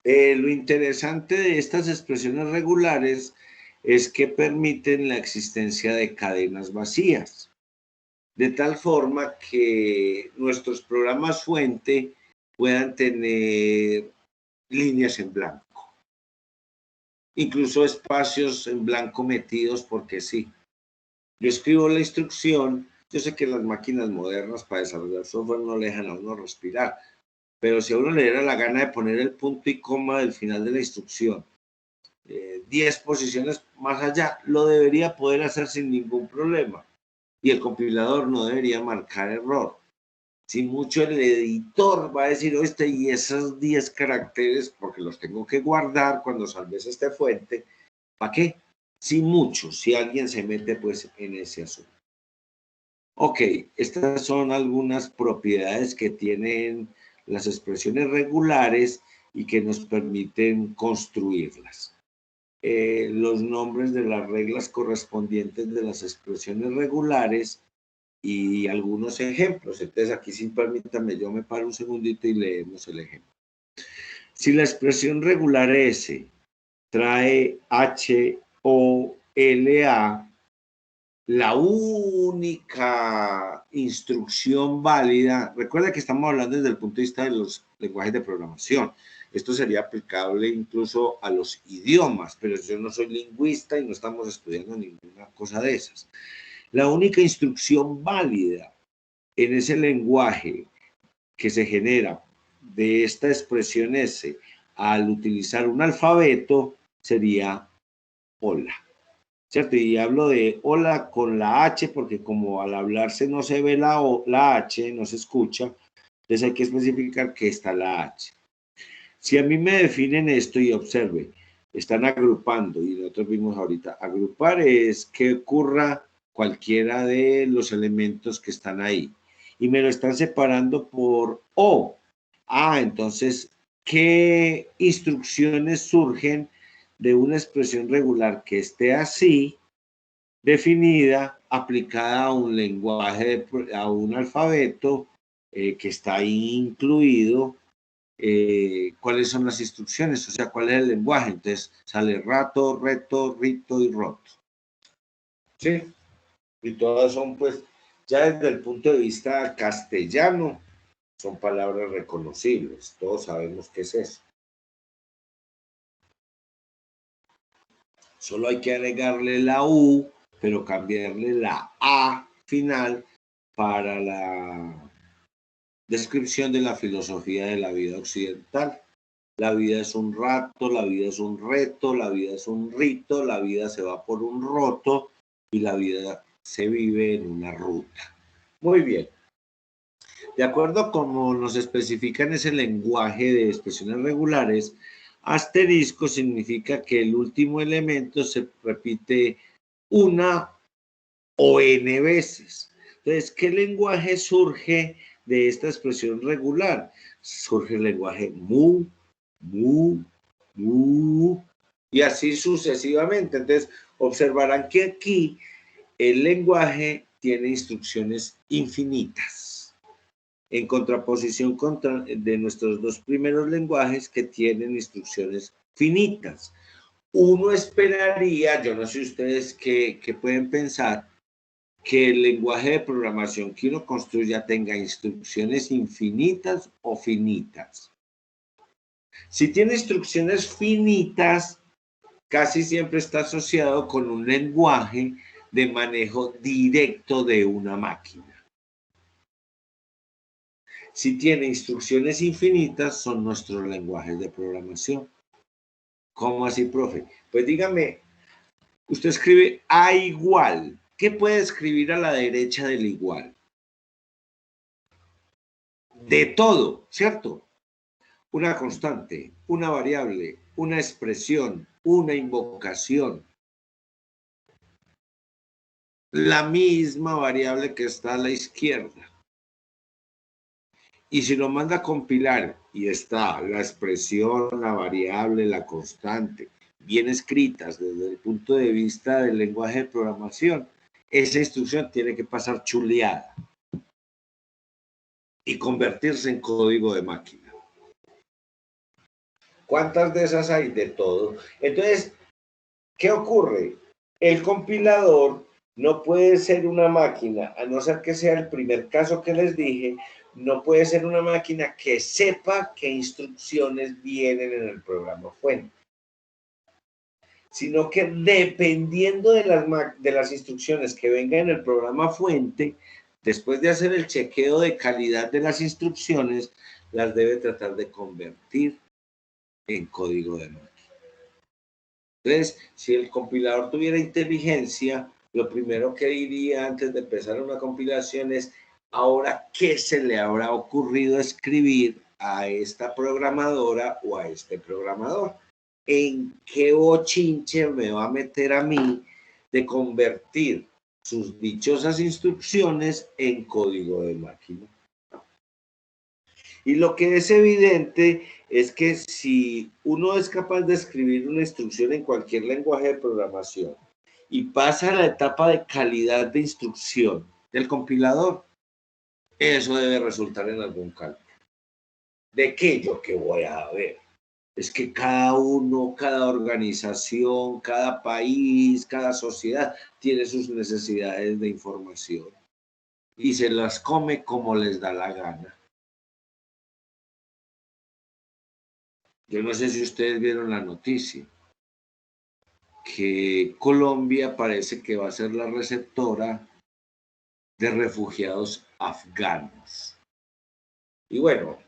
Lo interesante de estas expresiones regulares es que permiten la existencia de cadenas vacías, de tal forma que nuestros programas fuente puedan tener líneas en blanco, incluso espacios en blanco metidos porque sí. Yo escribo la instrucción, yo sé que las máquinas modernas para desarrollar software no le dejan a uno respirar, pero si a uno le diera la gana de poner el punto y coma del final de la instrucción, 10 posiciones más allá, lo debería poder hacer sin ningún problema. Y el compilador no debería marcar error. Si mucho el editor va a decir, oye, y esos 10 caracteres, porque los tengo que guardar cuando salves este fuente, ¿para qué? Si mucho, si alguien se mete pues en ese asunto. Ok, estas son algunas propiedades que tienen las expresiones regulares y que nos permiten construirlas. Los nombres de las reglas correspondientes de las expresiones regulares y algunos ejemplos. Entonces aquí, sí, permítame, yo me paro un segundito y leemos el ejemplo. Si la expresión regular S trae H, O, L, A, la única instrucción válida, recuerda que estamos hablando desde el punto de vista de los lenguajes de programación. Esto sería aplicable incluso a los idiomas, pero yo no soy lingüista y no estamos estudiando ninguna cosa de esas. La única instrucción válida en ese lenguaje que se genera de esta expresión S al utilizar un alfabeto sería hola. ¿Cierto? Y hablo de hola con la H porque como al hablarse no se ve la H, no se escucha, entonces hay que especificar que está la H. Si a mí me definen esto y observe, están agrupando y nosotros vimos ahorita, agrupar es que ocurra cualquiera de los elementos que están ahí y me lo están separando por O. Entonces, ¿qué instrucciones surgen de una expresión regular que esté así, definida, aplicada a un lenguaje, a un alfabeto que está ahí incluido? ¿Cuáles son las instrucciones? O sea, ¿cuál es el lenguaje? Entonces sale rato, reto, rito y roto. ¿Sí? Y todas son, pues, ya desde el punto de vista castellano, son palabras reconocibles. Todos sabemos qué es eso. Solo hay que agregarle la U, pero cambiarle la A final para la descripción de la filosofía de la vida occidental. La vida es un rato, la vida es un reto, la vida es un rito, la vida se va por un roto y la vida se vive en una ruta. Muy bien. De acuerdo a cómo nos especifica en ese lenguaje de expresiones regulares, asterisco significa que el último elemento se repite una o n veces. Entonces, ¿qué lenguaje surge de esta expresión regular? Surge el lenguaje mu, mu, mu, y así sucesivamente. Entonces, observarán que aquí el lenguaje tiene instrucciones infinitas, en contraposición de nuestros dos primeros lenguajes que tienen instrucciones finitas. Uno esperaría, yo no sé ustedes qué pueden pensar, que el lenguaje de programación que uno construya tenga instrucciones infinitas o finitas. Si tiene instrucciones finitas, casi siempre está asociado con un lenguaje de manejo directo de una máquina. Si tiene instrucciones infinitas, son nuestros lenguajes de programación. ¿Cómo así, profe? Pues dígame, usted escribe A igual. ¿Qué puede escribir a la derecha del igual? De todo, ¿cierto? Una constante, una variable, una expresión, una invocación. La misma variable que está a la izquierda. Y si lo manda a compilar y está la expresión, la variable, la constante, bien escritas desde el punto de vista del lenguaje de programación, esa instrucción tiene que pasar chuleada y convertirse en código de máquina. ¿Cuántas de esas hay? De todo. Entonces, ¿qué ocurre? El compilador no puede ser una máquina, a no ser que sea el primer caso que les dije, no puede ser una máquina que sepa qué instrucciones vienen en el programa fuente, sino que dependiendo de las instrucciones que vengan en el programa fuente, después de hacer el chequeo de calidad de las instrucciones, las debe tratar de convertir en código de máquina. Entonces, si el compilador tuviera inteligencia, lo primero que diría antes de empezar una compilación es, ahora, ¿qué se le habrá ocurrido escribir a esta programadora o a este programador? ¿En qué bochinche me va a meter a mí de convertir sus dichosas instrucciones en código de máquina. Y lo que es evidente es que si uno es capaz de escribir una instrucción en cualquier lenguaje de programación y pasa a la etapa de calidad de instrucción del compilador, eso debe resultar en algún cálculo. ¿De qué? Yo qué voy a ver. Es que cada uno, cada organización, cada país, cada sociedad tiene sus necesidades de información y se las come como les da la gana. Yo no sé si ustedes vieron la noticia, que Colombia parece que va a ser la receptora de refugiados afganos. Y bueno,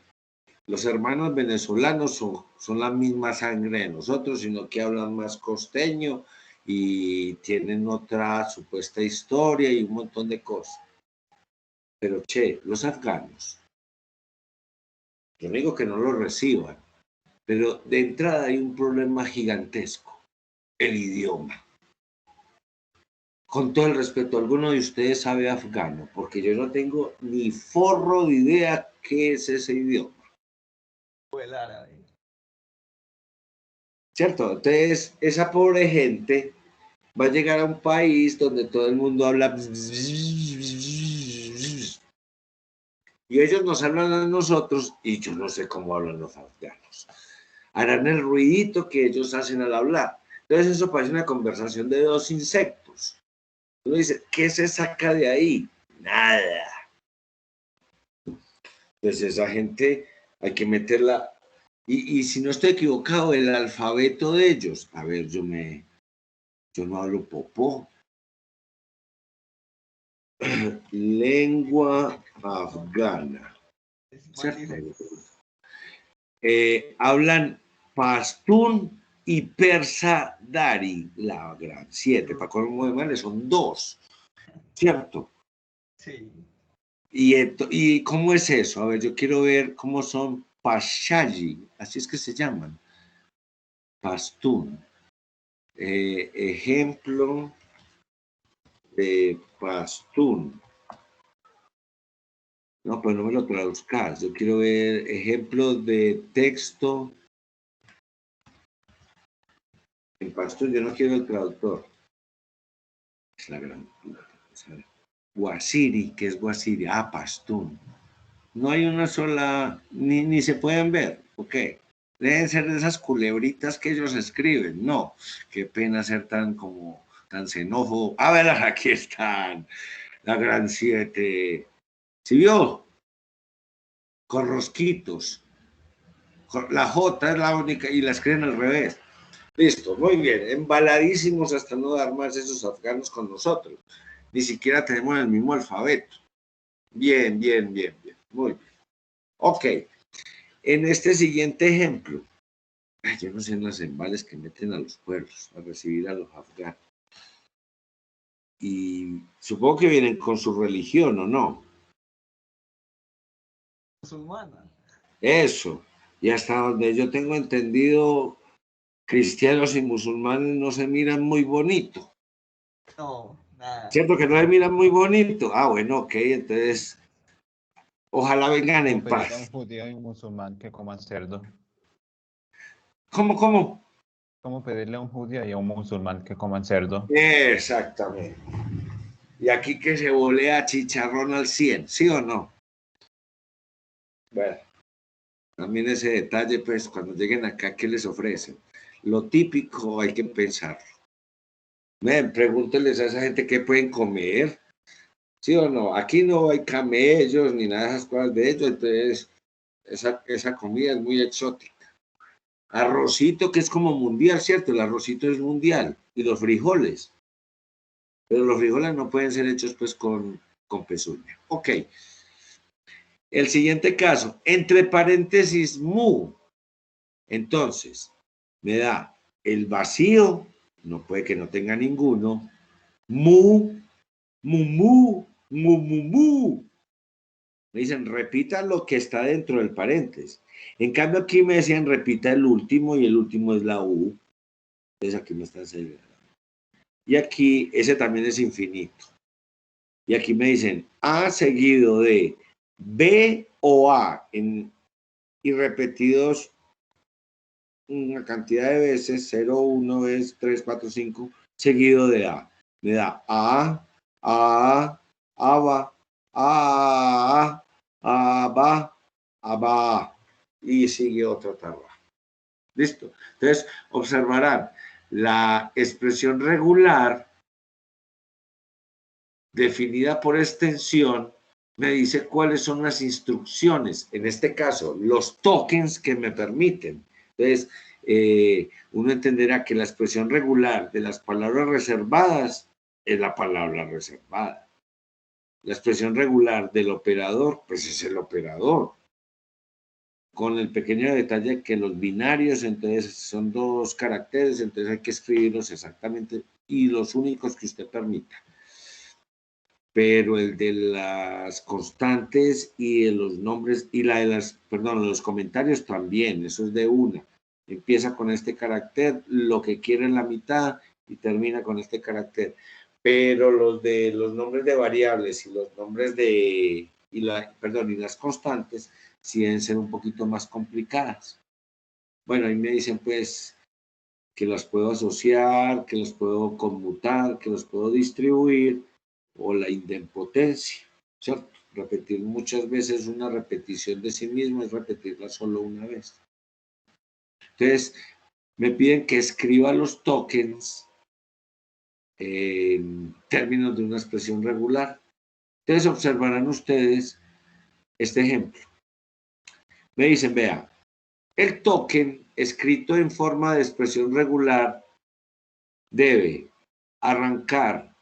los hermanos venezolanos son la misma sangre de nosotros, sino que hablan más costeño y tienen otra supuesta historia y un montón de cosas. Pero che, los afganos, yo no digo que no los reciban, pero de entrada hay un problema gigantesco, el idioma. Con todo el respeto, ¿alguno de ustedes sabe afgano? Porque yo no tengo ni forro de idea qué es ese idioma. O el árabe. ¿Cierto? Entonces, esa pobre gente va a llegar a un país donde todo el mundo habla y ellos nos hablan a nosotros y yo no sé cómo hablan los afganos. Harán el ruidito que ellos hacen al hablar. Entonces eso parece una conversación de dos insectos. Uno dice, ¿qué se saca de ahí? Nada. Pues esa gente hay que meterla. Y si no estoy equivocado, el alfabeto de ellos. A ver, yo no hablo popó. Lengua afgana. ¿Cierto? Hablan pastún y persa dari, la gran 7. Para colmo de males son 2. ¿Cierto? Sí. ¿Y cómo es eso? A ver, yo quiero ver cómo son Pashayi, así es que se llaman. Pastún. Ejemplo de pastún. No, pues no me lo traduzcas. Yo quiero ver ejemplos de texto en pastún. Yo no quiero el traductor. Es la gran... Guasiri, ¿qué es Guasiri? Ah, pastún. No hay una sola, ni se pueden ver, ok. Deben ser de esas culebritas que ellos escriben. No, qué pena ser tan xenófobo. A ver, aquí están, la gran 7. ¿Sí vio? Con rosquitos. La J es la única y la escriben al revés. Listo, muy bien. Embaladísimos hasta no dar más esos afganos con nosotros. Ni siquiera tenemos el mismo alfabeto. Bien, bien, bien, bien. Muy bien. Ok. En este siguiente ejemplo, yo no sé en los embales que meten a los pueblos a recibir a los afganos. Y supongo que vienen con su religión, ¿o no? Musulmana. Eso. Y hasta donde yo tengo entendido, cristianos y musulmanes no se miran muy bonito. No, nada. ¿Cierto que no se miran muy bonito? Ah, bueno, ok, entonces ojalá vengan en paz. A un judío y un musulmán que coman cerdo. ¿Cómo? ¿Cómo pedirle a un judío y a un musulmán que coman cerdo? Exactamente. Y aquí que se volea chicharrón al 100, ¿sí o no? Bueno, también ese detalle, pues, cuando lleguen acá, ¿qué les ofrecen? Lo típico hay que pensarlo. Ven, pregúntenles a esa gente qué pueden comer, ¿sí o no? Aquí no hay camellos ni nada de esas cosas de ellos, entonces esa comida es muy exótica. Arrocito, que es como mundial, ¿cierto? El arrocito es mundial. Y los frijoles. Pero los frijoles no pueden ser hechos, pues, con pezuña. Ok. El siguiente caso, entre paréntesis, mu. Entonces, me da el vacío, no puede que no tenga ninguno, mu. Me dicen, repita lo que está dentro del paréntesis. En cambio, aquí me decían, repita el último, y el último es la U. Entonces, aquí me está acelerando. Y aquí, ese también es infinito. Y aquí me dicen A seguido de B o A y repetidos una cantidad de veces, 0, 1, 2, 3, 4, 5, seguido de A. Me da A, ABA, ABA, ABA, y sigue otra tabla. ¿Listo? Entonces, observarán la expresión regular definida por extensión, me dice cuáles son las instrucciones, en este caso, los tokens que me permiten. Entonces, uno entenderá que la expresión regular de las palabras reservadas es la palabra reservada. La expresión regular del operador, pues es el operador. Con el pequeño detalle que los binarios, entonces, son 2 caracteres, entonces hay que escribirlos exactamente y los únicos que usted permita. Pero el de las constantes y de los nombres y la de los comentarios también, eso es de una. Empieza con este carácter, lo que quiere en la mitad y termina con este carácter. Pero los de los nombres de variables y los nombres de, y las constantes, sí deben ser un poquito más complicadas. Bueno, ahí me dicen pues que las puedo asociar, que las puedo conmutar, que las puedo distribuir, o la idempotencia, ¿cierto? Repetir muchas veces una repetición de sí mismo es repetirla solo una vez. Entonces, me piden que escriba los tokens en términos de una expresión regular. Entonces, observarán ustedes este ejemplo. Me dicen, vea, el token escrito en forma de expresión regular debe arrancar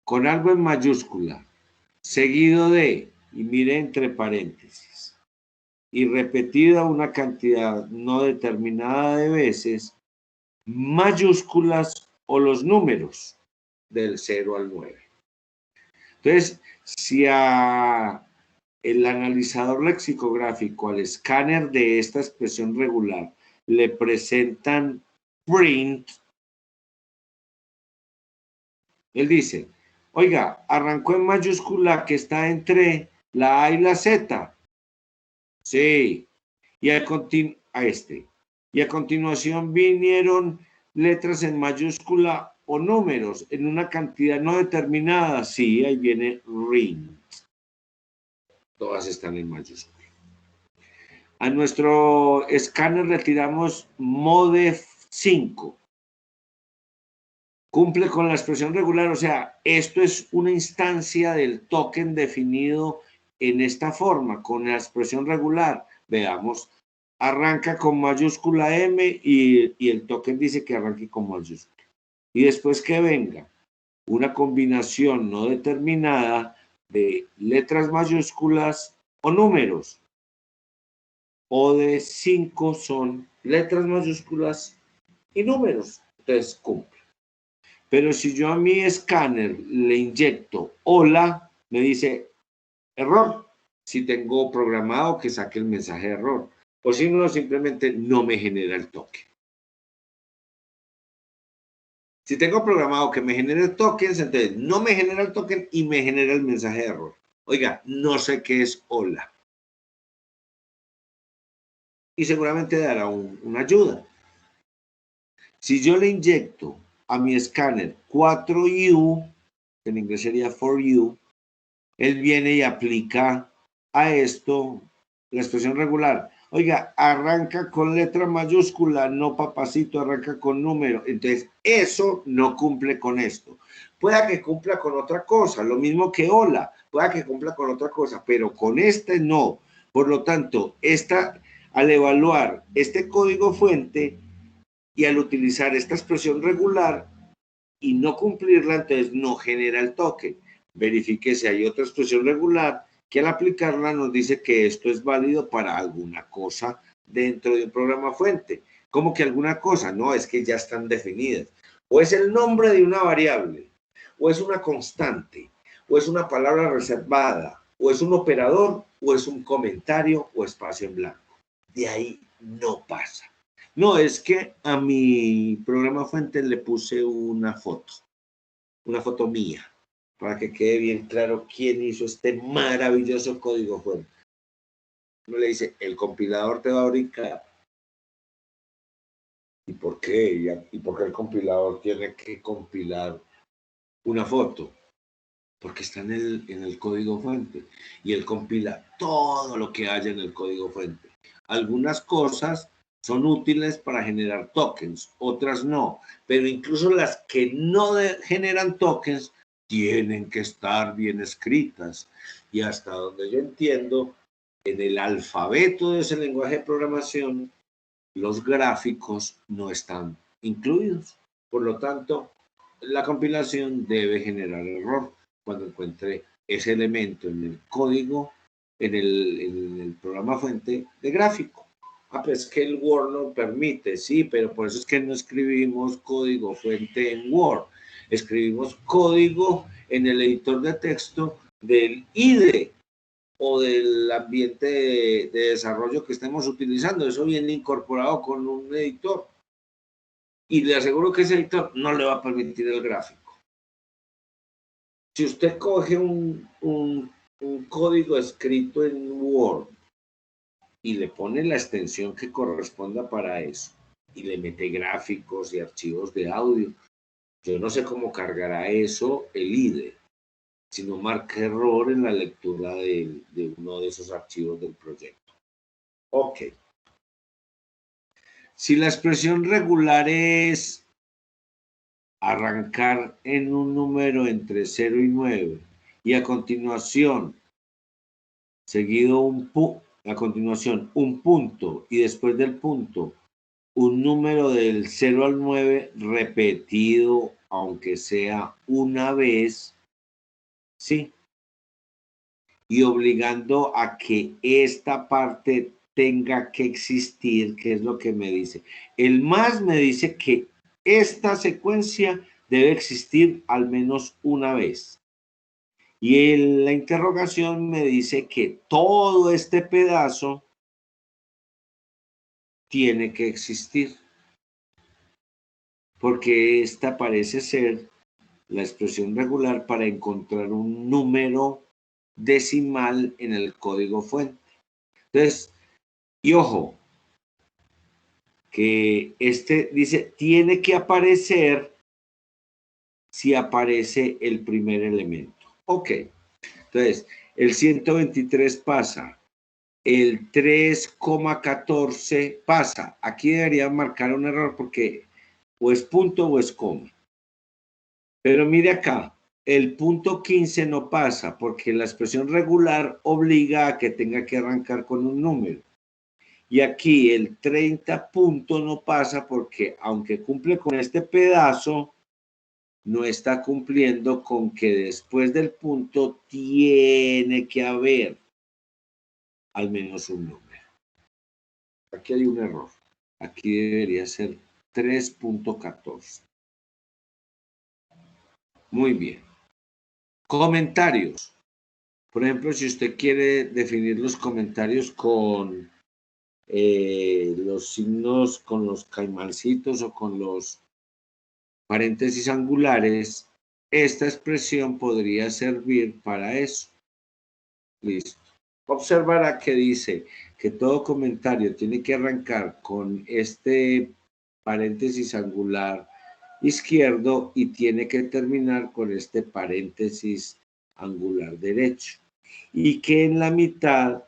con algo en mayúscula, seguido de, y mire entre paréntesis, y repetida una cantidad no determinada de veces, mayúsculas o los números del 0 al 9. Entonces, si el analizador lexicográfico, al escáner de esta expresión regular, le presentan print, él dice, oiga, arrancó en mayúscula que está entre la A y la Z. Sí. Y a continuación vinieron letras en mayúscula o números en una cantidad no determinada. Sí, ahí viene ring. Todas están en mayúscula. A nuestro escáner le tiramos MODEF 5. Cumple con la expresión regular, o sea, esto es una instancia del token definido en esta forma, con la expresión regular. Veamos, arranca con mayúscula M y el token dice que arranque con mayúscula. Y después que venga una combinación no determinada de letras mayúsculas o números, o de 5 son letras mayúsculas y números. Entonces cumple. Pero si yo a mi escáner le inyecto hola, me dice error. Si tengo programado que saque el mensaje de error. O si no, simplemente no me genera el token. Si tengo programado que me genere tokens, entonces no me genera el token y me genera el mensaje de error. Oiga, no sé qué es hola. Y seguramente dará una ayuda. Si yo le inyecto a mi escáner 4U, en inglés sería for you, él viene y aplica a esto la expresión regular. Oiga, arranca con letra mayúscula, no papacito, arranca con número. Entonces, eso no cumple con esto. Pueda que cumpla con otra cosa, lo mismo que hola, pueda que cumpla con otra cosa, pero con este no. Por lo tanto, al evaluar este código fuente y al utilizar esta expresión regular y no cumplirla, entonces no genera el token. Verifique si hay otra expresión regular que al aplicarla nos dice que esto es válido para alguna cosa dentro de un programa fuente. ¿Cómo que alguna cosa? No, es que ya están definidas. O es el nombre de una variable, o es una constante, o es una palabra reservada, o es un operador, o es un comentario o espacio en blanco. De ahí no pasa. No, es que a mi programa fuente le puse una foto mía. para que quede bien claro quién hizo este maravilloso código fuente. Uno le dice, el compilador te va a brincar. ¿Y por qué? ¿Y por qué el compilador tiene que compilar una foto? Porque está en el código fuente. Y él compila todo lo que haya en el código fuente. Algunas cosas son útiles para generar tokens, otras no. Pero incluso las que no generan tokens tienen que estar bien escritas. Y hasta donde yo entiendo, en el alfabeto de ese lenguaje de programación, los gráficos no están incluidos. Por lo tanto, la compilación debe generar error cuando encuentre ese elemento en el código, en el programa fuente de gráfico. Ah, pues que el Word no permite, sí, pero por eso es que no escribimos código fuente en Word. Escribimos código en el editor de texto del IDE o del ambiente de desarrollo que estemos utilizando. Eso viene incorporado con un editor. Y le aseguro que ese editor no le va a permitir el gráfico. Si usted coge un código escrito en Word y le pone la extensión que corresponda para eso, y le mete gráficos y archivos de audio, yo no sé cómo cargará eso el IDE, si no marca error en la lectura de uno de esos archivos del proyecto. Ok. Si la expresión regular es arrancar en un número entre 0 y 9 y a continuación un punto y después del punto un número del 0 al 9 repetido, aunque sea una vez, ¿sí? Y obligando a que esta parte tenga que existir, que es lo que me dice. El más me dice que esta secuencia debe existir al menos una vez. Y la interrogación me dice que todo este pedazo tiene que existir. Porque esta parece ser la expresión regular para encontrar un número decimal en el código fuente. Entonces, y ojo, que este dice, tiene que aparecer si aparece el primer elemento. Ok, entonces, el 123 pasa, el 3,14 pasa. Aquí debería marcar un error porque o es punto o es coma. Pero mire acá, el punto 15 no pasa porque la expresión regular obliga a que tenga que arrancar con un número. Y aquí el 30 punto no pasa porque aunque cumple con este pedazo, no está cumpliendo con que después del punto tiene que haber al menos un número. Aquí hay un error. Aquí debería ser 3.14. Muy bien. Comentarios. Por ejemplo, si usted quiere definir los comentarios con los signos, con los caimancitos o con los paréntesis angulares, esta expresión podría servir para eso. Listo. Observará que dice que todo comentario tiene que arrancar con este paréntesis angular izquierdo y tiene que terminar con este paréntesis angular derecho. Y que en la mitad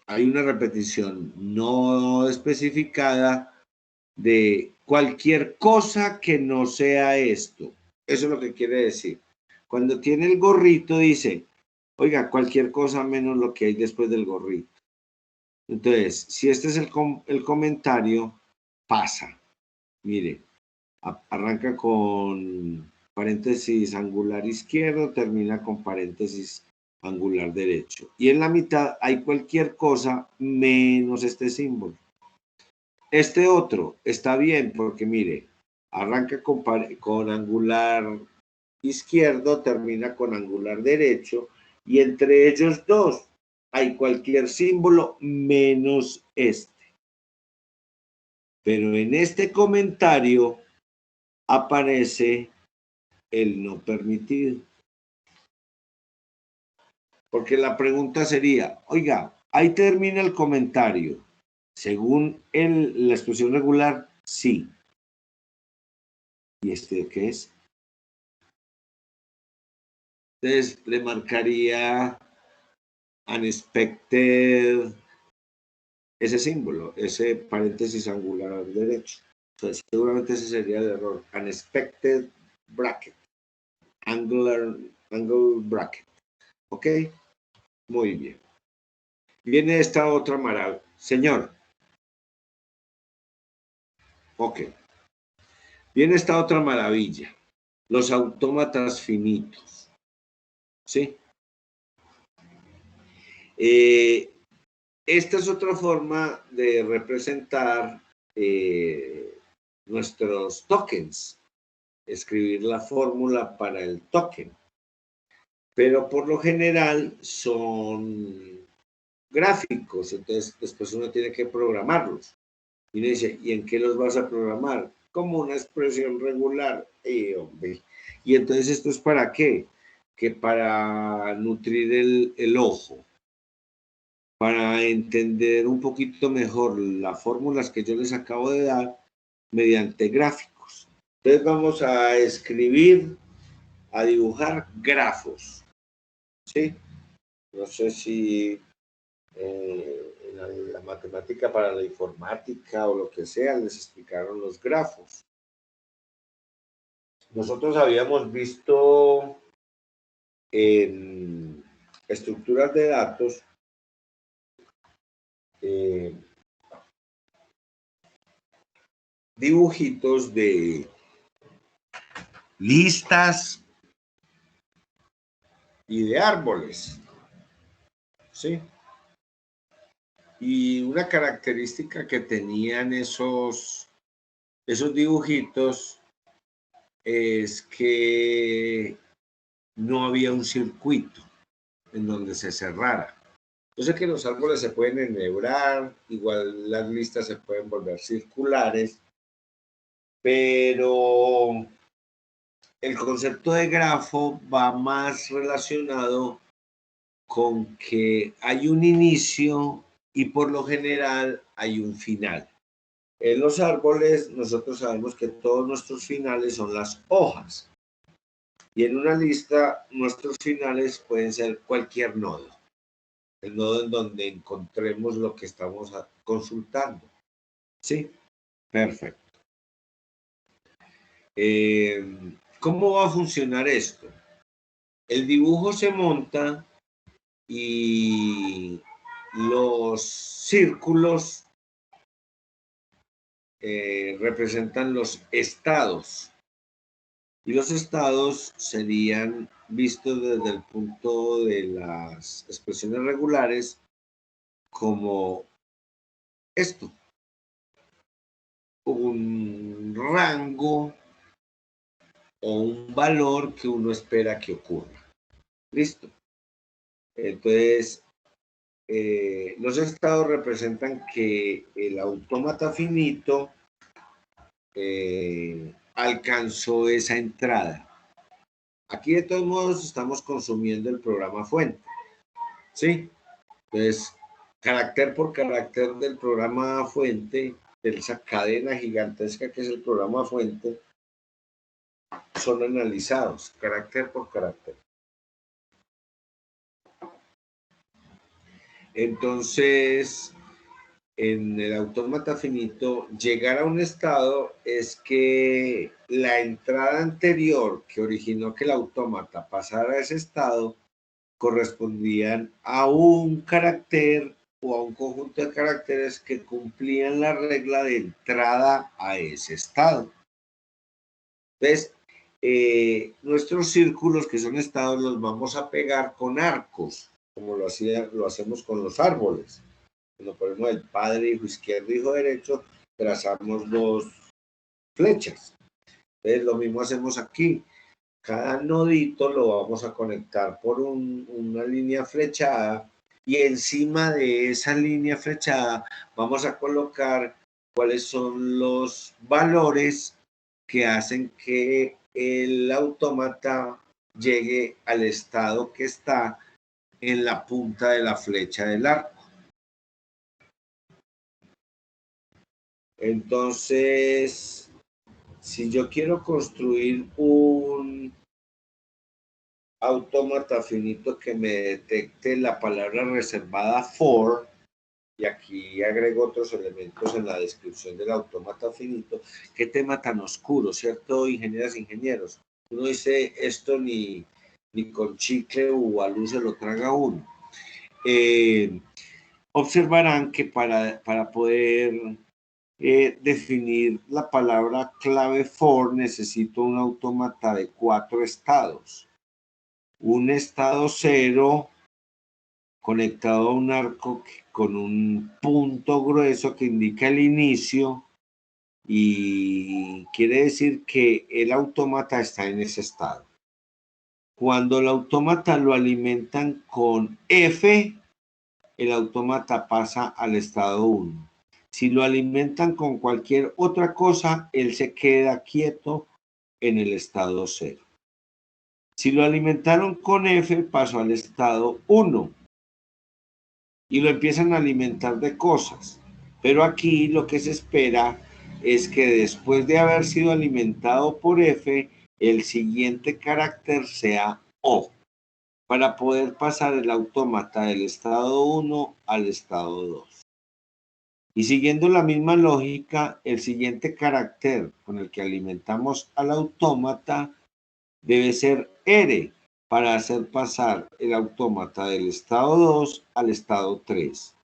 hay una repetición no especificada de cualquier cosa que no sea esto. Eso es lo que quiere decir. Cuando tiene el gorrito dice, oiga, cualquier cosa menos lo que hay después del gorrito. Entonces, si este es el comentario, pasa. Mire, arranca con paréntesis angular izquierdo, termina con paréntesis angular derecho. Y en la mitad hay cualquier cosa menos este símbolo. Este otro está bien porque, mire, arranca con angular izquierdo, termina con angular derecho, y entre ellos dos hay cualquier símbolo menos este. Pero en este comentario aparece el no permitido. Porque la pregunta sería, oiga, ahí termina el comentario. Según la expresión regular, sí. ¿Y este qué es? Entonces le marcaría unexpected ese símbolo, ese paréntesis angular derecho. Entonces, seguramente ese sería el error. Unexpected bracket. Angle bracket. ¿Ok? Muy bien. Viene esta otra maravilla. Señor. Ok. Viene esta otra maravilla. Los autómatas finitos. ¿Sí? Esta es otra forma de representar nuestros tokens. Escribir la fórmula para el token. Pero por lo general son gráficos, entonces después uno tiene que programarlos. Y uno dice, ¿y en qué los vas a programar? Como una expresión regular. Hombre. Y entonces, ¿esto es para qué? Que para nutrir el ojo, para entender un poquito mejor las fórmulas que yo les acabo de dar mediante gráficos. Entonces vamos a escribir, a dibujar grafos. ¿Sí? No sé si en la matemática para la informática o lo que sea les explicaron los grafos. Nosotros habíamos visto en estructuras de datos dibujitos de listas y de árboles, ¿sí? Y una característica que tenían esos dibujitos es que no había un circuito en donde se cerrara. Yo sé que los árboles se pueden enhebrar, igual las listas se pueden volver circulares, pero el concepto de grafo va más relacionado con que hay un inicio y por lo general hay un final. En los árboles nosotros sabemos que todos nuestros finales son las hojas. Y en una lista nuestros finales pueden ser cualquier nodo. El nodo en donde encontremos lo que estamos consultando. ¿Sí? Perfecto. ¿Cómo va a funcionar esto? El dibujo se monta y los círculos representan los estados. Y los estados serían vistos desde el punto de las expresiones regulares como esto. Un rango o un valor que uno espera que ocurra. ¿Listo? Entonces, los estados representan que el autómata finito alcanzó esa entrada. Aquí de todos modos estamos consumiendo el programa fuente. ¿Sí? Entonces, carácter por carácter del programa fuente, de esa cadena gigantesca que es el programa fuente, son analizados, carácter por carácter. Entonces, en el autómata finito, llegar a un estado es que la entrada anterior que originó que el autómata pasara a ese estado correspondían a un carácter o a un conjunto de caracteres que cumplían la regla de entrada a ese estado. Entonces, nuestros círculos, que son estados, los vamos a pegar con arcos, como lo hacemos con los árboles. Cuando ponemos el padre, hijo izquierdo, hijo derecho, trazamos dos flechas. Entonces, lo mismo hacemos aquí. Cada nodito lo vamos a conectar por una línea flechada y encima de esa línea flechada vamos a colocar cuáles son los valores que hacen que el autómata llegue al estado que está en la punta de la flecha del arco. Entonces, si yo quiero construir un autómata finito que me detecte la palabra reservada for, y aquí agrego otros elementos en la descripción del autómata finito. Qué tema tan oscuro, ¿cierto, ingenieras e ingenieros? Uno dice esto ni con chicle o a luz se lo traga uno. Observarán que para poder definir la palabra clave for necesito un autómata de 4 estados. Un estado 0 conectado a un arco con un punto grueso que indica el inicio y quiere decir que el autómata está en ese estado. Cuando el autómata lo alimentan con F, el autómata pasa al estado 1. Si lo alimentan con cualquier otra cosa, él se queda quieto en el estado 0. Si lo alimentaron con F, pasó al estado 1. Y lo empiezan a alimentar de cosas. Pero aquí lo que se espera es que después de haber sido alimentado por F, el siguiente carácter sea O, para poder pasar el autómata del estado 1 al estado 2. Y siguiendo la misma lógica, el siguiente carácter con el que alimentamos al autómata debe ser R, para hacer pasar el autómata del estado 2 al estado 3.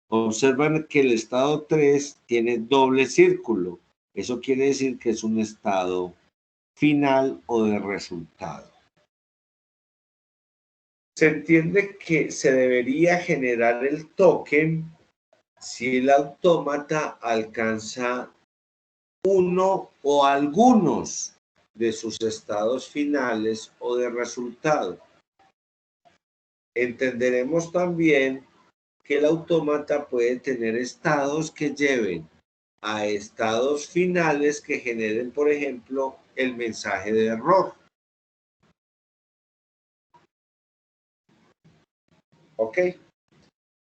Observan que el estado 3 tiene doble círculo. Eso quiere decir que es un estado final o de resultado. Se entiende que se debería generar el token si el autómata alcanza uno o algunos de sus estados finales o de resultado. Entenderemos también que el autómata puede tener estados que lleven a estados finales que generen, por ejemplo, el mensaje de error. ¿Ok?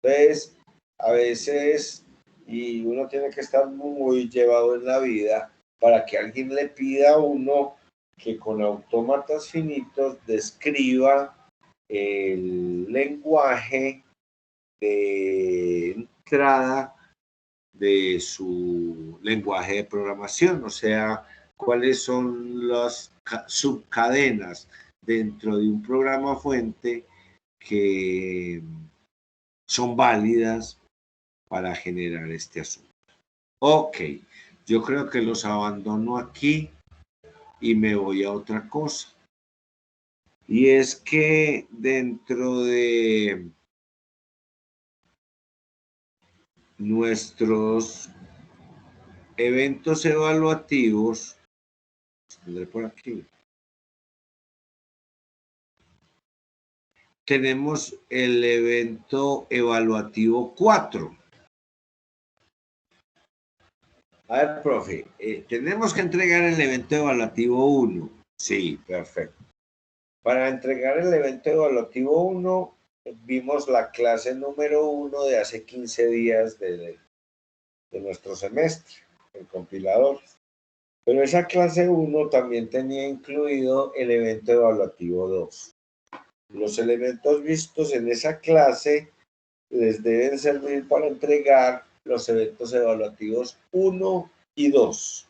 Entonces, a veces, y uno tiene que estar muy llevado en la vida para que alguien le pida a uno que con autómatas finitos describa el lenguaje de entrada de su lenguaje de programación, o sea, cuáles son las subcadenas dentro de un programa fuente que son válidas para generar este asunto. Ok, yo creo que los abandono aquí y me voy a otra cosa. Y es que dentro de nuestros eventos evaluativos, tendré por aquí, tenemos el evento evaluativo 4. A ver, profe, tenemos que entregar el evento evaluativo 1. Sí, perfecto. Para entregar el evento evaluativo 1, vimos la clase número 1 de hace 15 días de nuestro semestre, el compilador. Pero esa clase 1 también tenía incluido el evento evaluativo 2. Los elementos vistos en esa clase les deben servir para entregar los eventos evaluativos 1 y 2,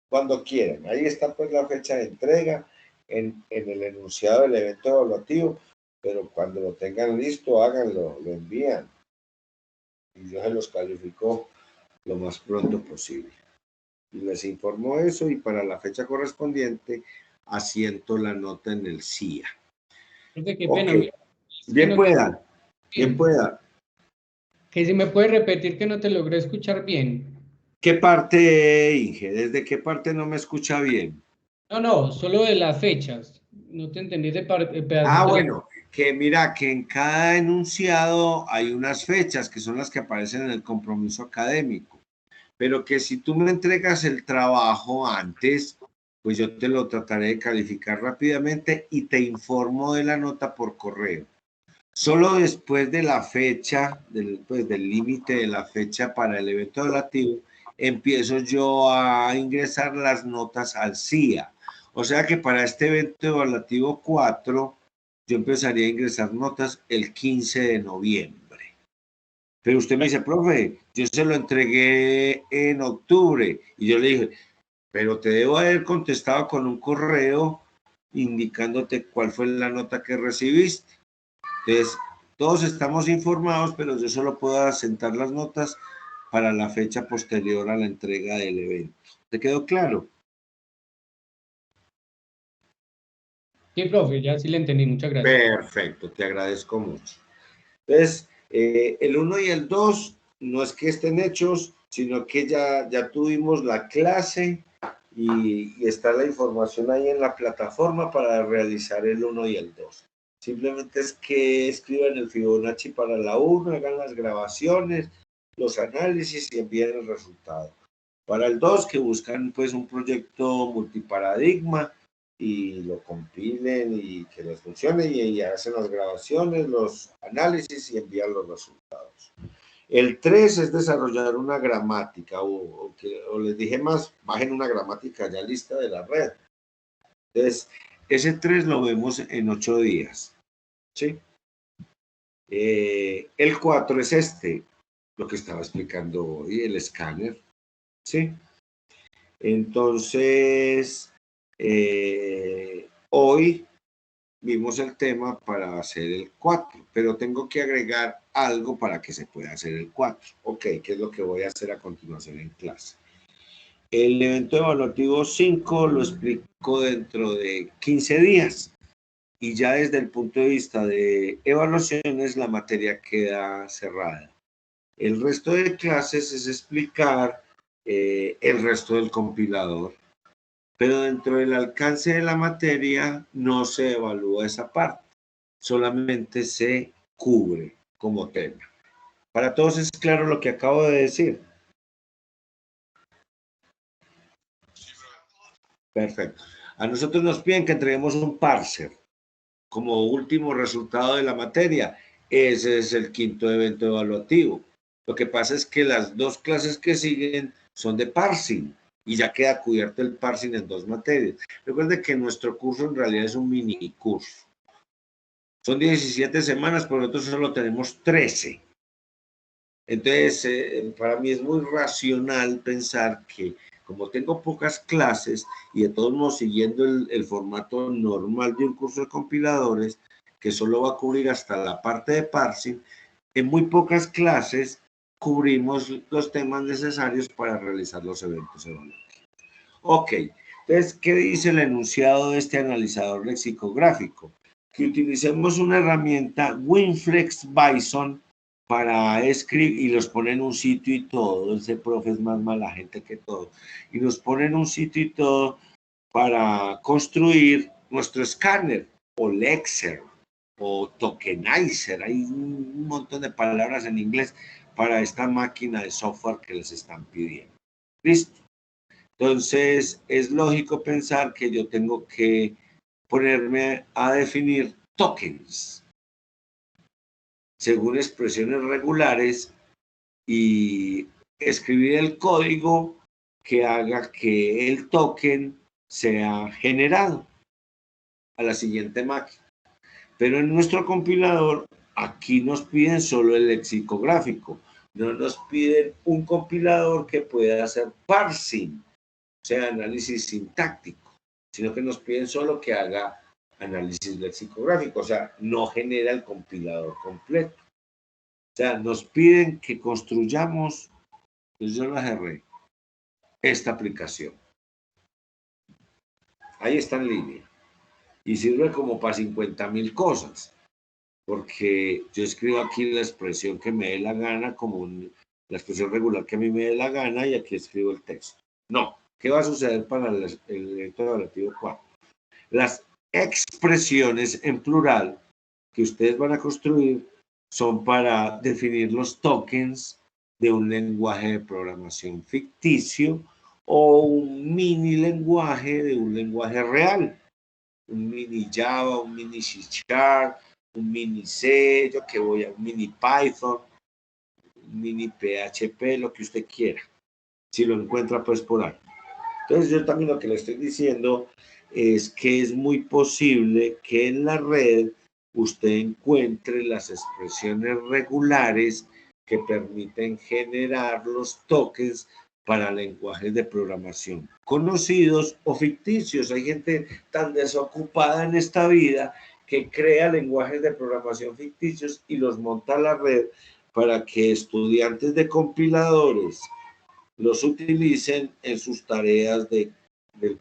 cuando quieran. Ahí está pues la fecha de entrega en el enunciado del evento evaluativo, pero cuando lo tengan listo, háganlo, lo envían. Y yo se los califico lo más pronto posible. Y les informo eso y para la fecha correspondiente asiento la nota en el CIA. Qué pena, okay. Bien pueda, bien pueda. Que si me puede repetir que no te logré escuchar bien. ¿Qué parte, Inge? ¿Desde qué parte no me escucha bien? No, solo de las fechas. No te entendí de pedacito. Bueno, que mira que en cada enunciado hay unas fechas que son las que aparecen en el compromiso académico. pero que si tú me entregas el trabajo antes, pues yo te lo trataré de calificar rápidamente y te informo de la nota por correo. Solo después de la fecha, del límite de la fecha para el evento evaluativo, empiezo yo a ingresar las notas al CIA. O sea que para este evento evaluativo 4, yo empezaría a ingresar notas el 15 de noviembre. Pero usted me dice, profe, yo se lo entregué en octubre. Y yo le dije, pero te debo haber contestado con un correo indicándote cuál fue la nota que recibiste. Entonces, todos estamos informados, pero yo solo puedo asentar las notas para la fecha posterior a la entrega del evento. ¿Te quedó claro? Sí, profe, ya sí le entendí, muchas gracias. Perfecto, te agradezco mucho. Entonces, el 1 y el 2 no es que estén hechos, sino que ya tuvimos la clase y está la información ahí en la plataforma para realizar el 1 y el 2. Simplemente es que escriban el Fibonacci para la 1, hagan las grabaciones, los análisis y envíen el resultado. Para el 2, que buscan pues un proyecto multiparadigma y lo compilen y que les funcione y hacen las grabaciones, los análisis y envían los resultados. El 3 es desarrollar una gramática o les dije más, bajen una gramática ya lista de la red. Entonces, ese 3 lo vemos en 8 días. ¿Sí? El 4 es lo que estaba explicando hoy, el escáner. ¿Sí? Entonces, hoy vimos el tema para hacer el 4, pero tengo que agregar algo para que se pueda hacer el 4. Ok, ¿qué es lo que voy a hacer a continuación en clase? El evento evaluativo 5 lo explico dentro de 15 días y ya desde el punto de vista de evaluaciones la materia queda cerrada. El resto de clases es explicar el resto del compilador, pero dentro del alcance de la materia no se evalúa esa parte, solamente se cubre como tema. Para todos es claro lo que acabo de decir. Perfecto. A nosotros nos piden que entreguemos un parser como último resultado de la materia. Ese es el 5º evento evaluativo. Lo que pasa es que las 2 clases que siguen son de parsing y ya queda cubierto el parsing en 2 materias. Recuerde que nuestro curso en realidad es un mini curso. Son 17 semanas, pero nosotros solo tenemos 13. Entonces, para mí es muy racional pensar que como tengo pocas clases y de todos modos siguiendo el formato normal de un curso de compiladores, que solo va a cubrir hasta la parte de parsing, en muy pocas clases cubrimos los temas necesarios para realizar los eventos evaluativos. Ok, entonces, ¿qué dice el enunciado de este analizador lexicográfico? Que utilicemos una herramienta WinFlex Bison para escribir y los pone en un sitio y todo. Ese profe es más mala gente que todo. Y nos pone en un sitio y todo para construir nuestro escáner o Lexer o Tokenizer. Hay un montón de palabras en inglés para esta máquina de software que les están pidiendo. ¿Listo? Entonces, es lógico pensar que yo tengo que ponerme a definir tokens según expresiones regulares y escribir el código que haga que el token sea generado a la siguiente máquina. Pero en nuestro compilador, aquí nos piden solo el lexicográfico, no nos piden un compilador que pueda hacer parsing, o sea, análisis sintáctico, sino que nos piden solo que haga análisis lexicográfico, o sea, no genera el compilador completo. O sea, nos piden que construyamos, pues yo la cerré, esta aplicación. Ahí está en línea. Y sirve como para 50.000 cosas, porque yo escribo aquí la expresión que me dé la gana, como la expresión regular que a mí me dé la gana, y aquí escribo el texto. No. ¿Qué va a suceder para el evento evaluativo 4? Las expresiones en plural que ustedes van a construir son para definir los tokens de un lenguaje de programación ficticio o un mini lenguaje de un lenguaje real. Un mini Java, un mini C#, un mini C, yo que voy a un mini Python, un mini PHP, lo que usted quiera. Si lo encuentra pues por ahí. Entonces yo también lo que le estoy diciendo es que es muy posible que en la red usted encuentre las expresiones regulares que permiten generar los tokens para lenguajes de programación conocidos o ficticios. Hay gente tan desocupada en esta vida que crea lenguajes de programación ficticios y los monta a la red para que estudiantes de compiladores los utilicen en sus tareas del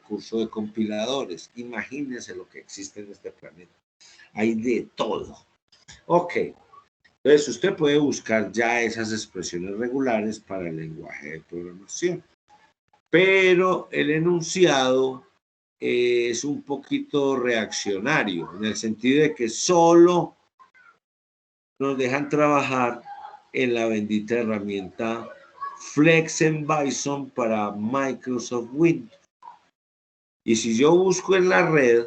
curso de compiladores. Imagínense lo que existe en este planeta. Hay de todo. Ok. Entonces, usted puede buscar ya esas expresiones regulares para el lenguaje de programación. Pero el enunciado es un poquito reaccionario, en el sentido de que solo nos dejan trabajar en la bendita herramienta Flex en Bison para Microsoft Windows. Y si yo busco en la red,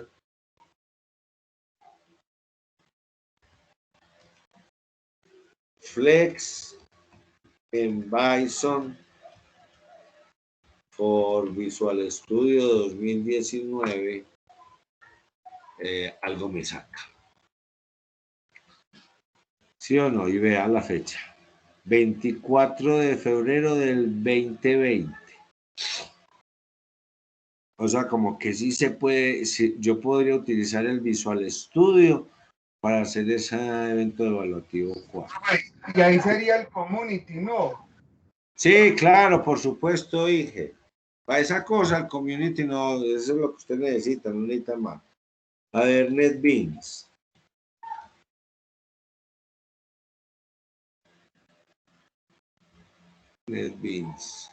Flex en Bison por Visual Studio 2019, algo me saca. ¿Sí o no? Y vea la fecha. 24 de febrero del 2020. O sea, como que sí se puede, sí, yo podría utilizar el Visual Studio para hacer ese evento evaluativo 4. Y ahí sería el community, ¿no? Sí, claro, por supuesto, dije. Para esa cosa, el community no, eso es lo que usted necesita, no necesita más. A ver, NetBeans. NetBeans.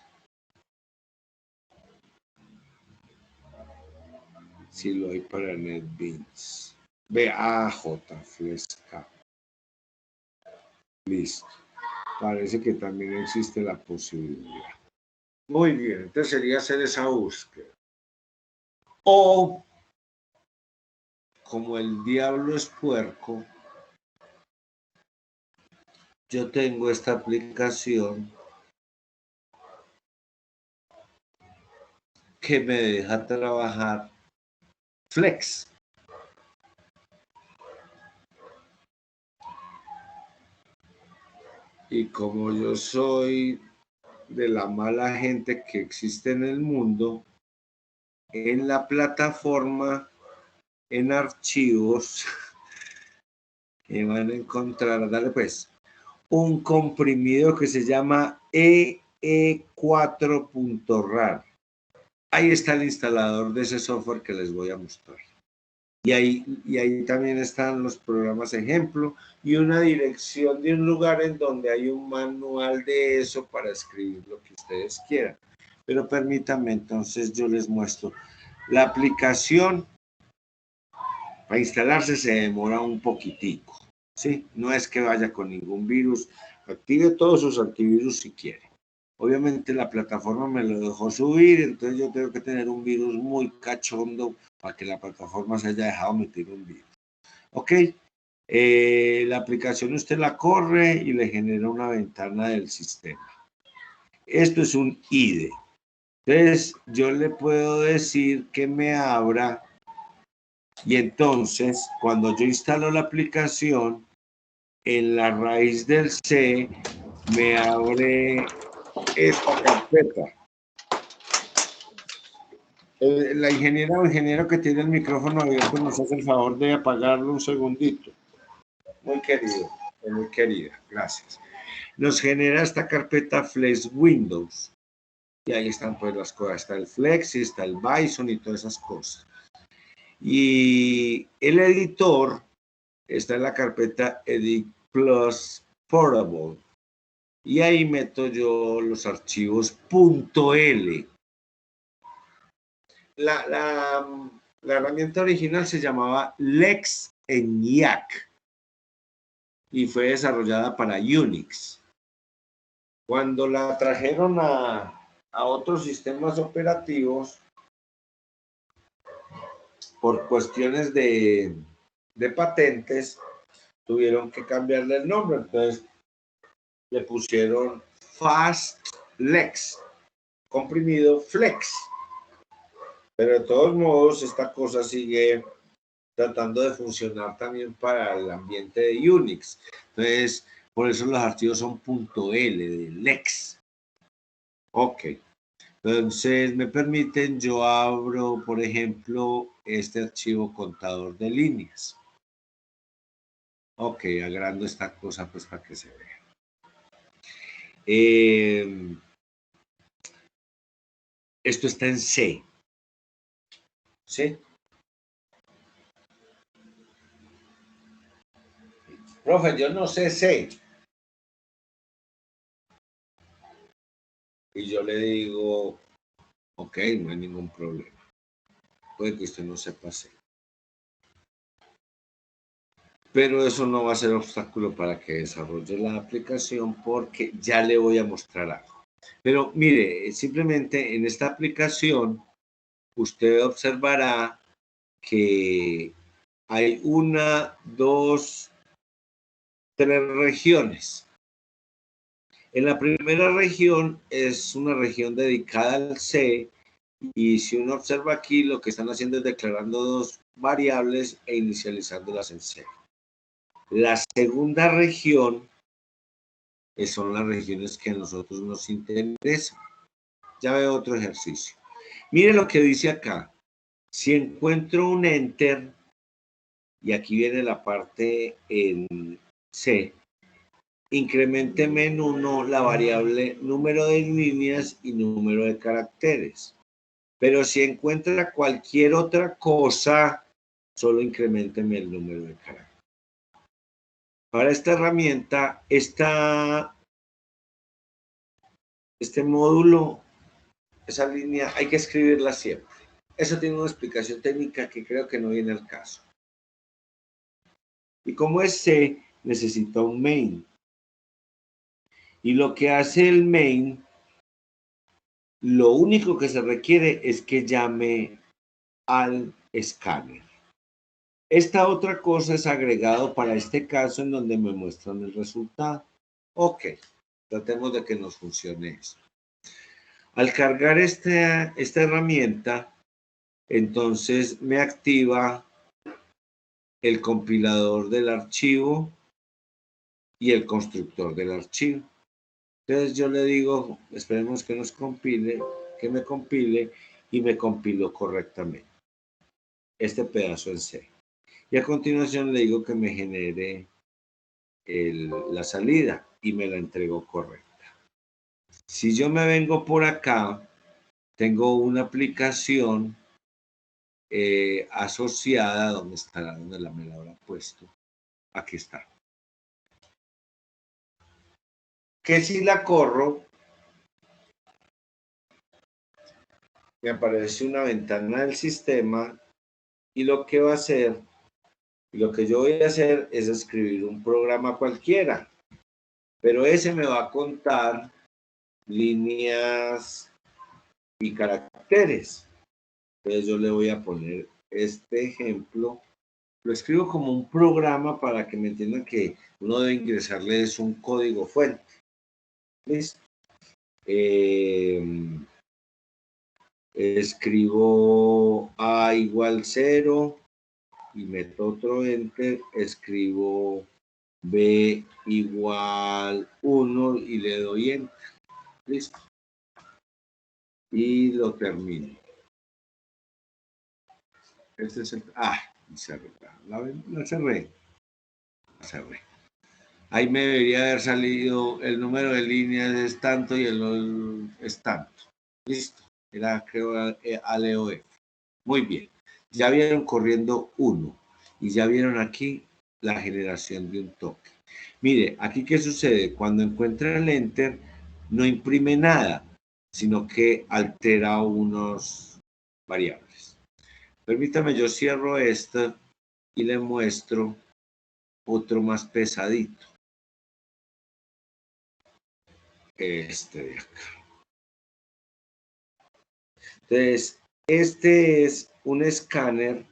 Sí lo hay para NetBeans. BAJ Fresca. Listo. Parece que también existe la posibilidad. Muy bien, entonces sería hacer esa búsqueda. O, como el diablo es puerco, yo tengo esta aplicación que me deja trabajar Flex. Y como yo soy de la mala gente que existe en el mundo, en la plataforma, en archivos, que van a encontrar, dale pues, un comprimido que se llama EE4.rar. Ahí está el instalador de ese software que les voy a mostrar. Y ahí también están los programas ejemplo y una dirección de un lugar en donde hay un manual de eso para escribir lo que ustedes quieran. Pero permítanme, entonces yo les muestro. La aplicación para instalarse se demora un poquitico, ¿sí? No es que vaya con ningún virus. Active todos sus antivirus si quiere. Obviamente la plataforma me lo dejó subir, entonces yo tengo que tener un virus muy cachondo para que la plataforma se haya dejado meter un virus. Ok, la aplicación usted la corre y le genera una ventana del sistema. Esto es un IDE. Entonces yo le puedo decir que me abra y entonces cuando yo instalo la aplicación, en la raíz del C me abre esta carpeta. La ingeniera o ingeniero que tiene el micrófono abierto nos hace el favor de apagarlo un segundito. Muy querido, muy querida, gracias. Nos genera esta carpeta Flex Windows. Y ahí están pues las cosas. Está el Flex, está el Bison y todas esas cosas. Y el editor está en la carpeta Edit Plus Portable. Y ahí meto yo los archivos .l. La herramienta original se llamaba Lex ENIAC y fue desarrollada para Unix. Cuando la trajeron a otros sistemas operativos, por cuestiones de patentes, tuvieron que cambiarle el nombre. Entonces, le pusieron FastLex, comprimido Flex. Pero de todos modos, esta cosa sigue tratando de funcionar también para el ambiente de Unix. Entonces, por eso los archivos son .l, de Lex. Ok. Entonces, me permiten, yo abro, por ejemplo, este archivo contador de líneas. Ok, agrando esta cosa pues para que se vea. Esto está en C. ¿Sí? Profe, yo no sé C. Y yo le digo, ok, no hay ningún problema. Puede que usted no sepa C. Pero eso no va a ser obstáculo para que desarrolle la aplicación porque ya le voy a mostrar algo. Pero mire, simplemente en esta aplicación usted observará que hay 1, 2, 3 regiones. En la primera región es una región dedicada al C y si uno observa aquí lo que están haciendo es declarando 2 variables e inicializándolas en C. La segunda región son las regiones que a nosotros nos interesan. Ya veo otro ejercicio. Mire lo que dice acá. Si encuentro un enter, y aquí viene la parte en C, increménteme en 1 la variable número de líneas y número de caracteres. Pero si encuentra cualquier otra cosa, solo increménteme el número de caracteres. Para esta herramienta, este módulo, esa línea, hay que escribirla siempre. Eso tiene una explicación técnica que creo que no viene al caso. Y como es C, necesita un main. Y lo que hace el main, lo único que se requiere es que llame al escáner. Esta otra cosa es agregado para este caso en donde me muestran el resultado. Ok, tratemos de que nos funcione eso. Al cargar esta herramienta, entonces me activa el compilador del archivo y el constructor del archivo. Entonces yo le digo, esperemos que nos compile, que me compile y me compiló correctamente este pedazo en C. Y a continuación le digo que me genere la salida y me la entregó correcta. Si yo me vengo por acá, tengo una aplicación asociada, ¿dónde estará? ¿Dónde me la habrá puesto? Aquí está. Que si la corro, me aparece una ventana del sistema y lo que va a hacer, lo que yo voy a hacer es escribir un programa cualquiera, pero ese me va a contar líneas y caracteres. Entonces yo le voy a poner este ejemplo, lo escribo como un programa para que me entiendan que uno debe ingresarle es un código fuente. ¿Listo? Escribo A igual 0 y meto otro enter, escribo B igual 1 y le doy enter. Listo. Y lo termino. Este es el... cerré. La cerré. Ahí me debería haber salido el número de líneas es tanto y el es tanto. Listo. Era, creo, ALEOF. Muy bien. Ya vieron corriendo 1. Y ya vieron aquí la generación de un toque. Mire, aquí qué sucede. Cuando encuentra el enter, no imprime nada, sino que altera unos variables. Permítame, yo cierro esto y le muestro otro más pesadito. este de acá. Entonces, este es un escáner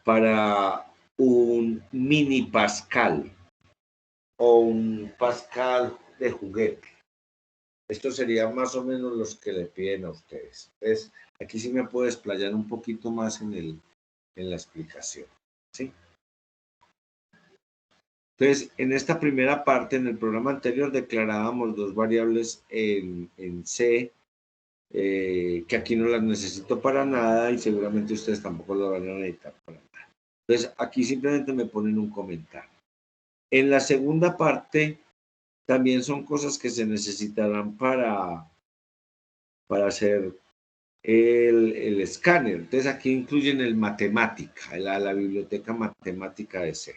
para un mini Pascal o un Pascal de juguete. Estos serían más o menos los que le piden a ustedes. Entonces, aquí sí me puedo explayar un poquito más en la explicación, ¿sí? Entonces, en esta primera parte, en el programa anterior, declarábamos dos variables en C, que aquí no las necesito para nada y seguramente ustedes tampoco lo van a necesitar para nada. Entonces, aquí simplemente me ponen un comentario. En la segunda parte, también son cosas que se necesitarán para hacer el escáner. Entonces, aquí incluyen el matemática, la biblioteca matemática de C.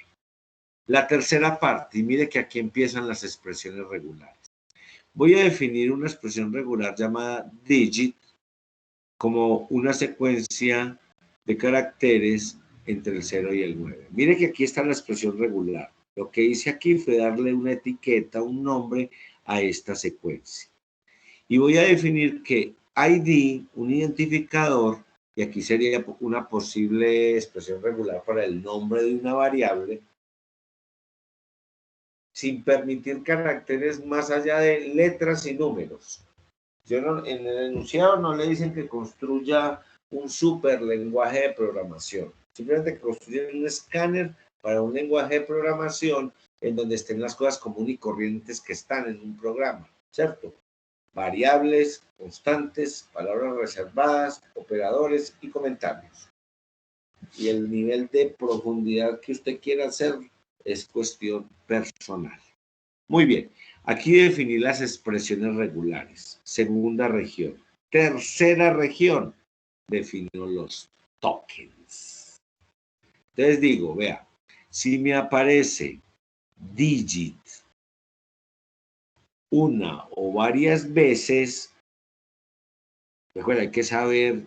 La tercera parte, y mire que aquí empiezan las expresiones regulares. Voy a definir una expresión regular llamada digit como una secuencia de caracteres entre el 0 y el 9. Mire que aquí está la expresión regular. Lo que hice aquí fue darle una etiqueta, un nombre a esta secuencia. Y voy a definir que ID, un identificador, y aquí sería una posible expresión regular para el nombre de una variable, sin permitir caracteres más allá de letras y números. En el enunciado no le dicen que construya un super lenguaje de programación. Simplemente que construyen un escáner para un lenguaje de programación en donde estén las cosas comunes y corrientes que están en un programa, ¿cierto? Variables, constantes, palabras reservadas, operadores y comentarios. Y el nivel de profundidad que usted quiera hacer es cuestión personal. Muy bien, aquí definí las expresiones regulares. Segunda región. Tercera región, definió los tokens. Entonces digo, vea, si me aparece digit una o varias veces, recuerda, hay que saber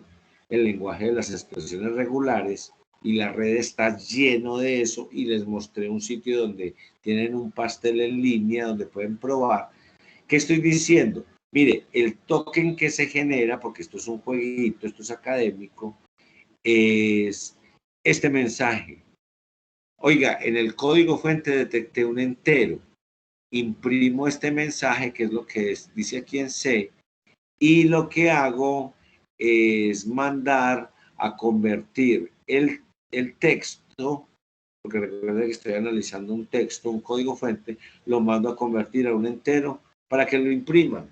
el lenguaje de las expresiones regulares y la red está lleno de eso y les mostré un sitio donde tienen un pastel en línea donde pueden probar. ¿Qué estoy diciendo? Mire, el token que se genera, porque esto es un jueguito, esto es académico, es este mensaje. Oiga, en el código fuente detecté un entero. Imprimo este mensaje, que es lo que dice aquí en C, y lo que hago es mandar a convertir el texto, porque recuerden que estoy analizando un texto, un código fuente, lo mando a convertir a un entero para que lo impriman.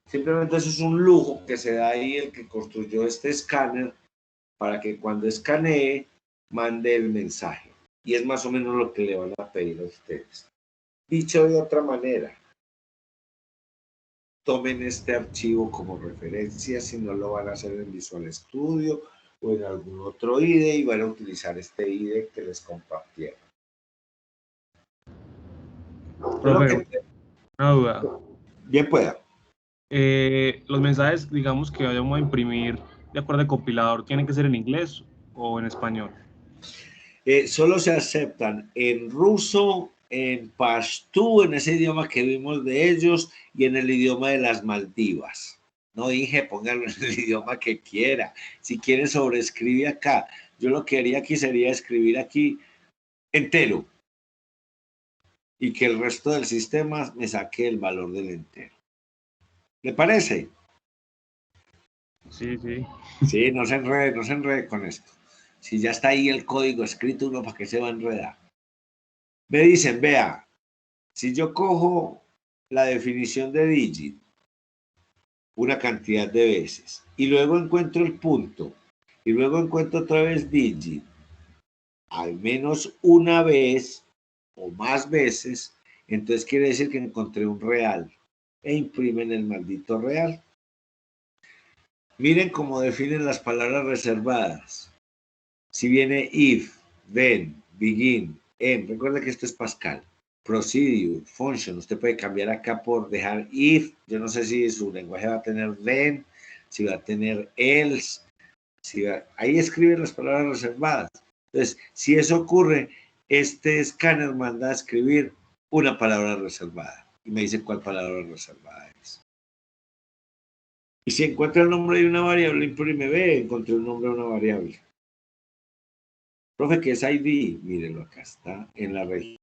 Simplemente eso es un lujo que se da ahí el que construyó este escáner para que cuando escanee mande el mensaje. Y es más o menos lo que le van a pedir a ustedes. Dicho de otra manera, tomen este archivo como referencia si no lo van a hacer en Visual Studio o en algún otro IDE y van a utilizar este IDE que les compartieron. Profe, una duda. Bien pueda. Los mensajes, digamos, que vayamos a imprimir de acuerdo al compilador, ¿tienen que ser en inglés o en español? Solo se aceptan en ruso, en pastú, en ese idioma que vimos de ellos, y en el idioma de las Maldivas. No dije, póngalo en el idioma que quiera. Si quiere, sobreescribe acá. Yo lo que haría aquí sería escribir aquí entero. Y que el resto del sistema me saque el valor del entero. ¿Le parece? Sí, sí. Sí, no se enrede con esto. Si ya está ahí el código escrito, uno para qué se va a enredar. Me dicen, vea, si yo cojo la definición de digit una cantidad de veces y luego encuentro el punto y luego encuentro otra vez digit al menos una vez o más veces, entonces quiere decir que encontré un real e imprimen el maldito real. Miren cómo definen las palabras reservadas. Si viene if, then, begin, end, recuerda que esto es Pascal. Procedure, function, usted puede cambiar acá por dejar if, yo no sé si su lenguaje va a tener then, si va a tener else, ahí escriben las palabras reservadas. Entonces, si eso ocurre, este escáner manda a escribir una palabra reservada. Y me dice cuál palabra reservada es. Y si encuentra el nombre de una variable, imprime B, encontré un nombre de una variable. Profe, ¿qué es ID? Mírenlo, acá está en la región.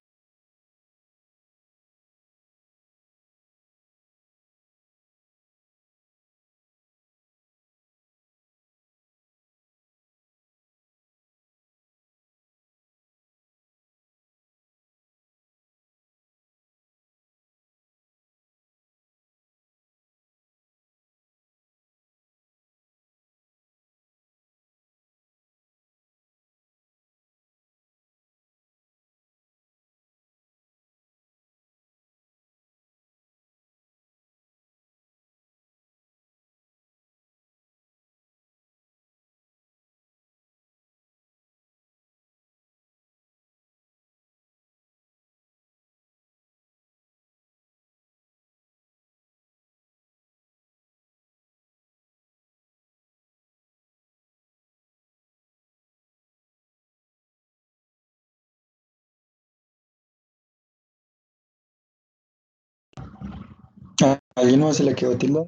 ¿A alguien no se le quedó tildado?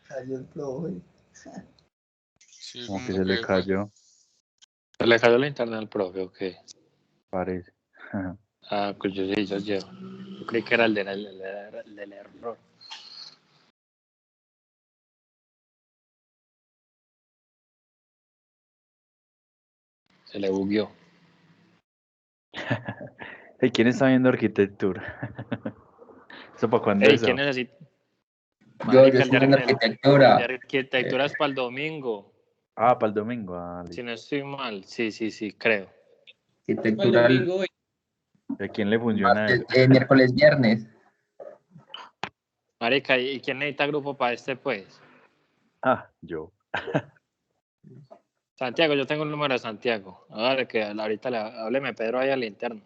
Cayó el profe. Sí, Como como que se le fue. cayó, ¿Se le cayó la internet al profe o qué? parece. Ah, pues yo sí, yo llevo. Yo creí que era el del error. Se le bugueó. Hey, ¿quién está viendo arquitectura? ¿Eso para cuándo Ey, es ¿quién eso? necesita? Yo Marica, estoy en el arquitectura. de arquitectura es para el domingo. Ah, para el domingo. Ah, Si listo. no estoy mal. Sí, creo. El Arquitectura domingo, ¿A quién le funciona eso? miércoles, viernes. Marica, ¿y quién necesita grupo para este, pues? Ah, yo. Santiago, yo tengo el número de Santiago. A ver, que ahorita hábleme Pedro ahí al interno.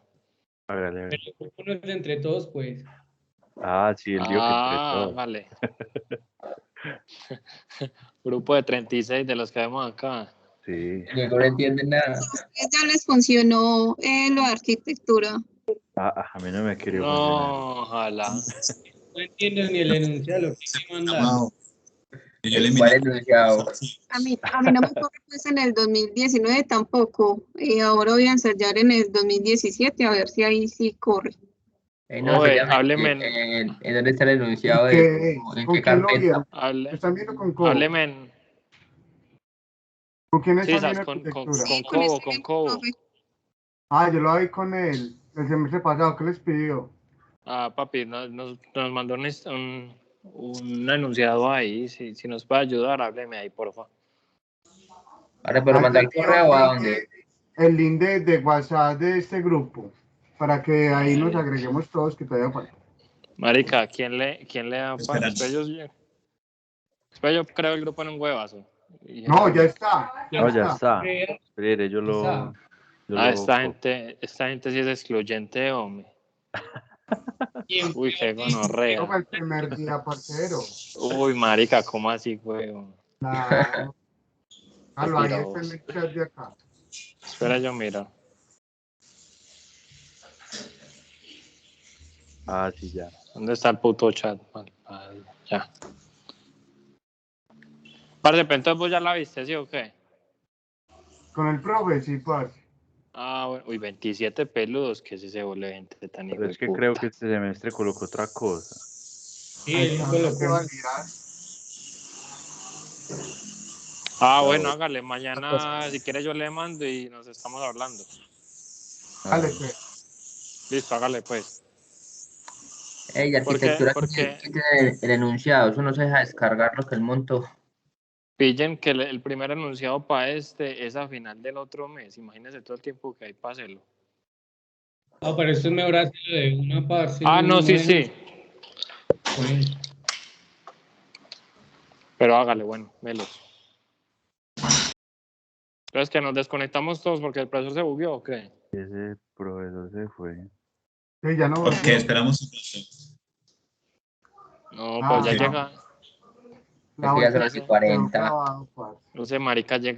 Hágale, hágale. pero uno es entre todos, pues. Ah, sí, él dijo que entre Ah, todos. vale. Grupo de 36 de los que vemos acá. Sí. Diego no entiende nada. ¿Ustedes ya les funcionó lo de arquitectura? A mí no me quería funcionar. No, ojalá. No entiendo ni el enunciado, lo que hay que mandar. ¿Cuál enunciado? A mí no me corre pues en el 2019 tampoco. Ahora voy a ensayar en el 2017 a ver si ahí sí corre. No, Oye, se llama, hábleme ¿en dónde está el enunciado? ¿En ¿Con qué quién lo carpeta? vieron? hable, ¿Están viendo con Cobo? hábleme ¿Con quién sí, están sabes, viendo arquitectura? Con Cobo, este con mismo Cobo. profe. Ah, yo lo vi con él el semestre pasado. ¿Qué les pidió? Ah, papi, nos mandó un enunciado ahí. Si nos puede ayudar, hábleme ahí, por favor. Ahora, ¿pero Ah, mandar te envío correo a dónde? el link de WhatsApp de este grupo para que ahí nos agreguemos todos que todavía falta. Marica, ¿quién le da para? Después yo creo el grupo en un huevazo. No, ya está. No, ya está. Crea, Espere, yo lo Esta cojo. gente sí es excluyente, hombre. ¿quién Uy, fue? qué gonorrea. Como el primer día, parcero. Uy, marica, ¿cómo así, weón? Claro. Aló, ahí está en Tirados. el chat de acá. Espera, yo miro. Ah, sí, ya. ¿Dónde está el puto chat? Ya. Parce, pero entonces vos ya la viste, ¿sí o qué? Con el profe, sí, parce. Ah, bueno. Uy, 27 peludos, que si se vuelve 20 tan hijo Pero de es que puta. creo que este semestre colocó otra cosa. Sí, Ahí él está, colocó no te validar. Ah, bueno, hágale. Mañana, si quiere, yo le mando y nos estamos hablando. Dale, pues. Listo, hágale, pues. Ey, arquitectura, ¿qué tiene el enunciado? Eso no se deja descargar lo que él montó. Pillen que el primer anunciado para este es a final del otro mes. Imagínense todo el tiempo que hay para hacerlo. Ah, pero esto es mejor hacerlo de una parte. Ah, no, sí. Bueno. Pero hágale, bueno, melos. Entonces, que nos desconectamos todos porque el profesor se bugueó, ¿o qué? Ese profesor se fue. Sí, ya no ¿Por qué? volvió. Esperamos. No, pues ya no. llega. La Es que ya son vuelta las quedó 40. grabado, parce. No sé, marica, llega.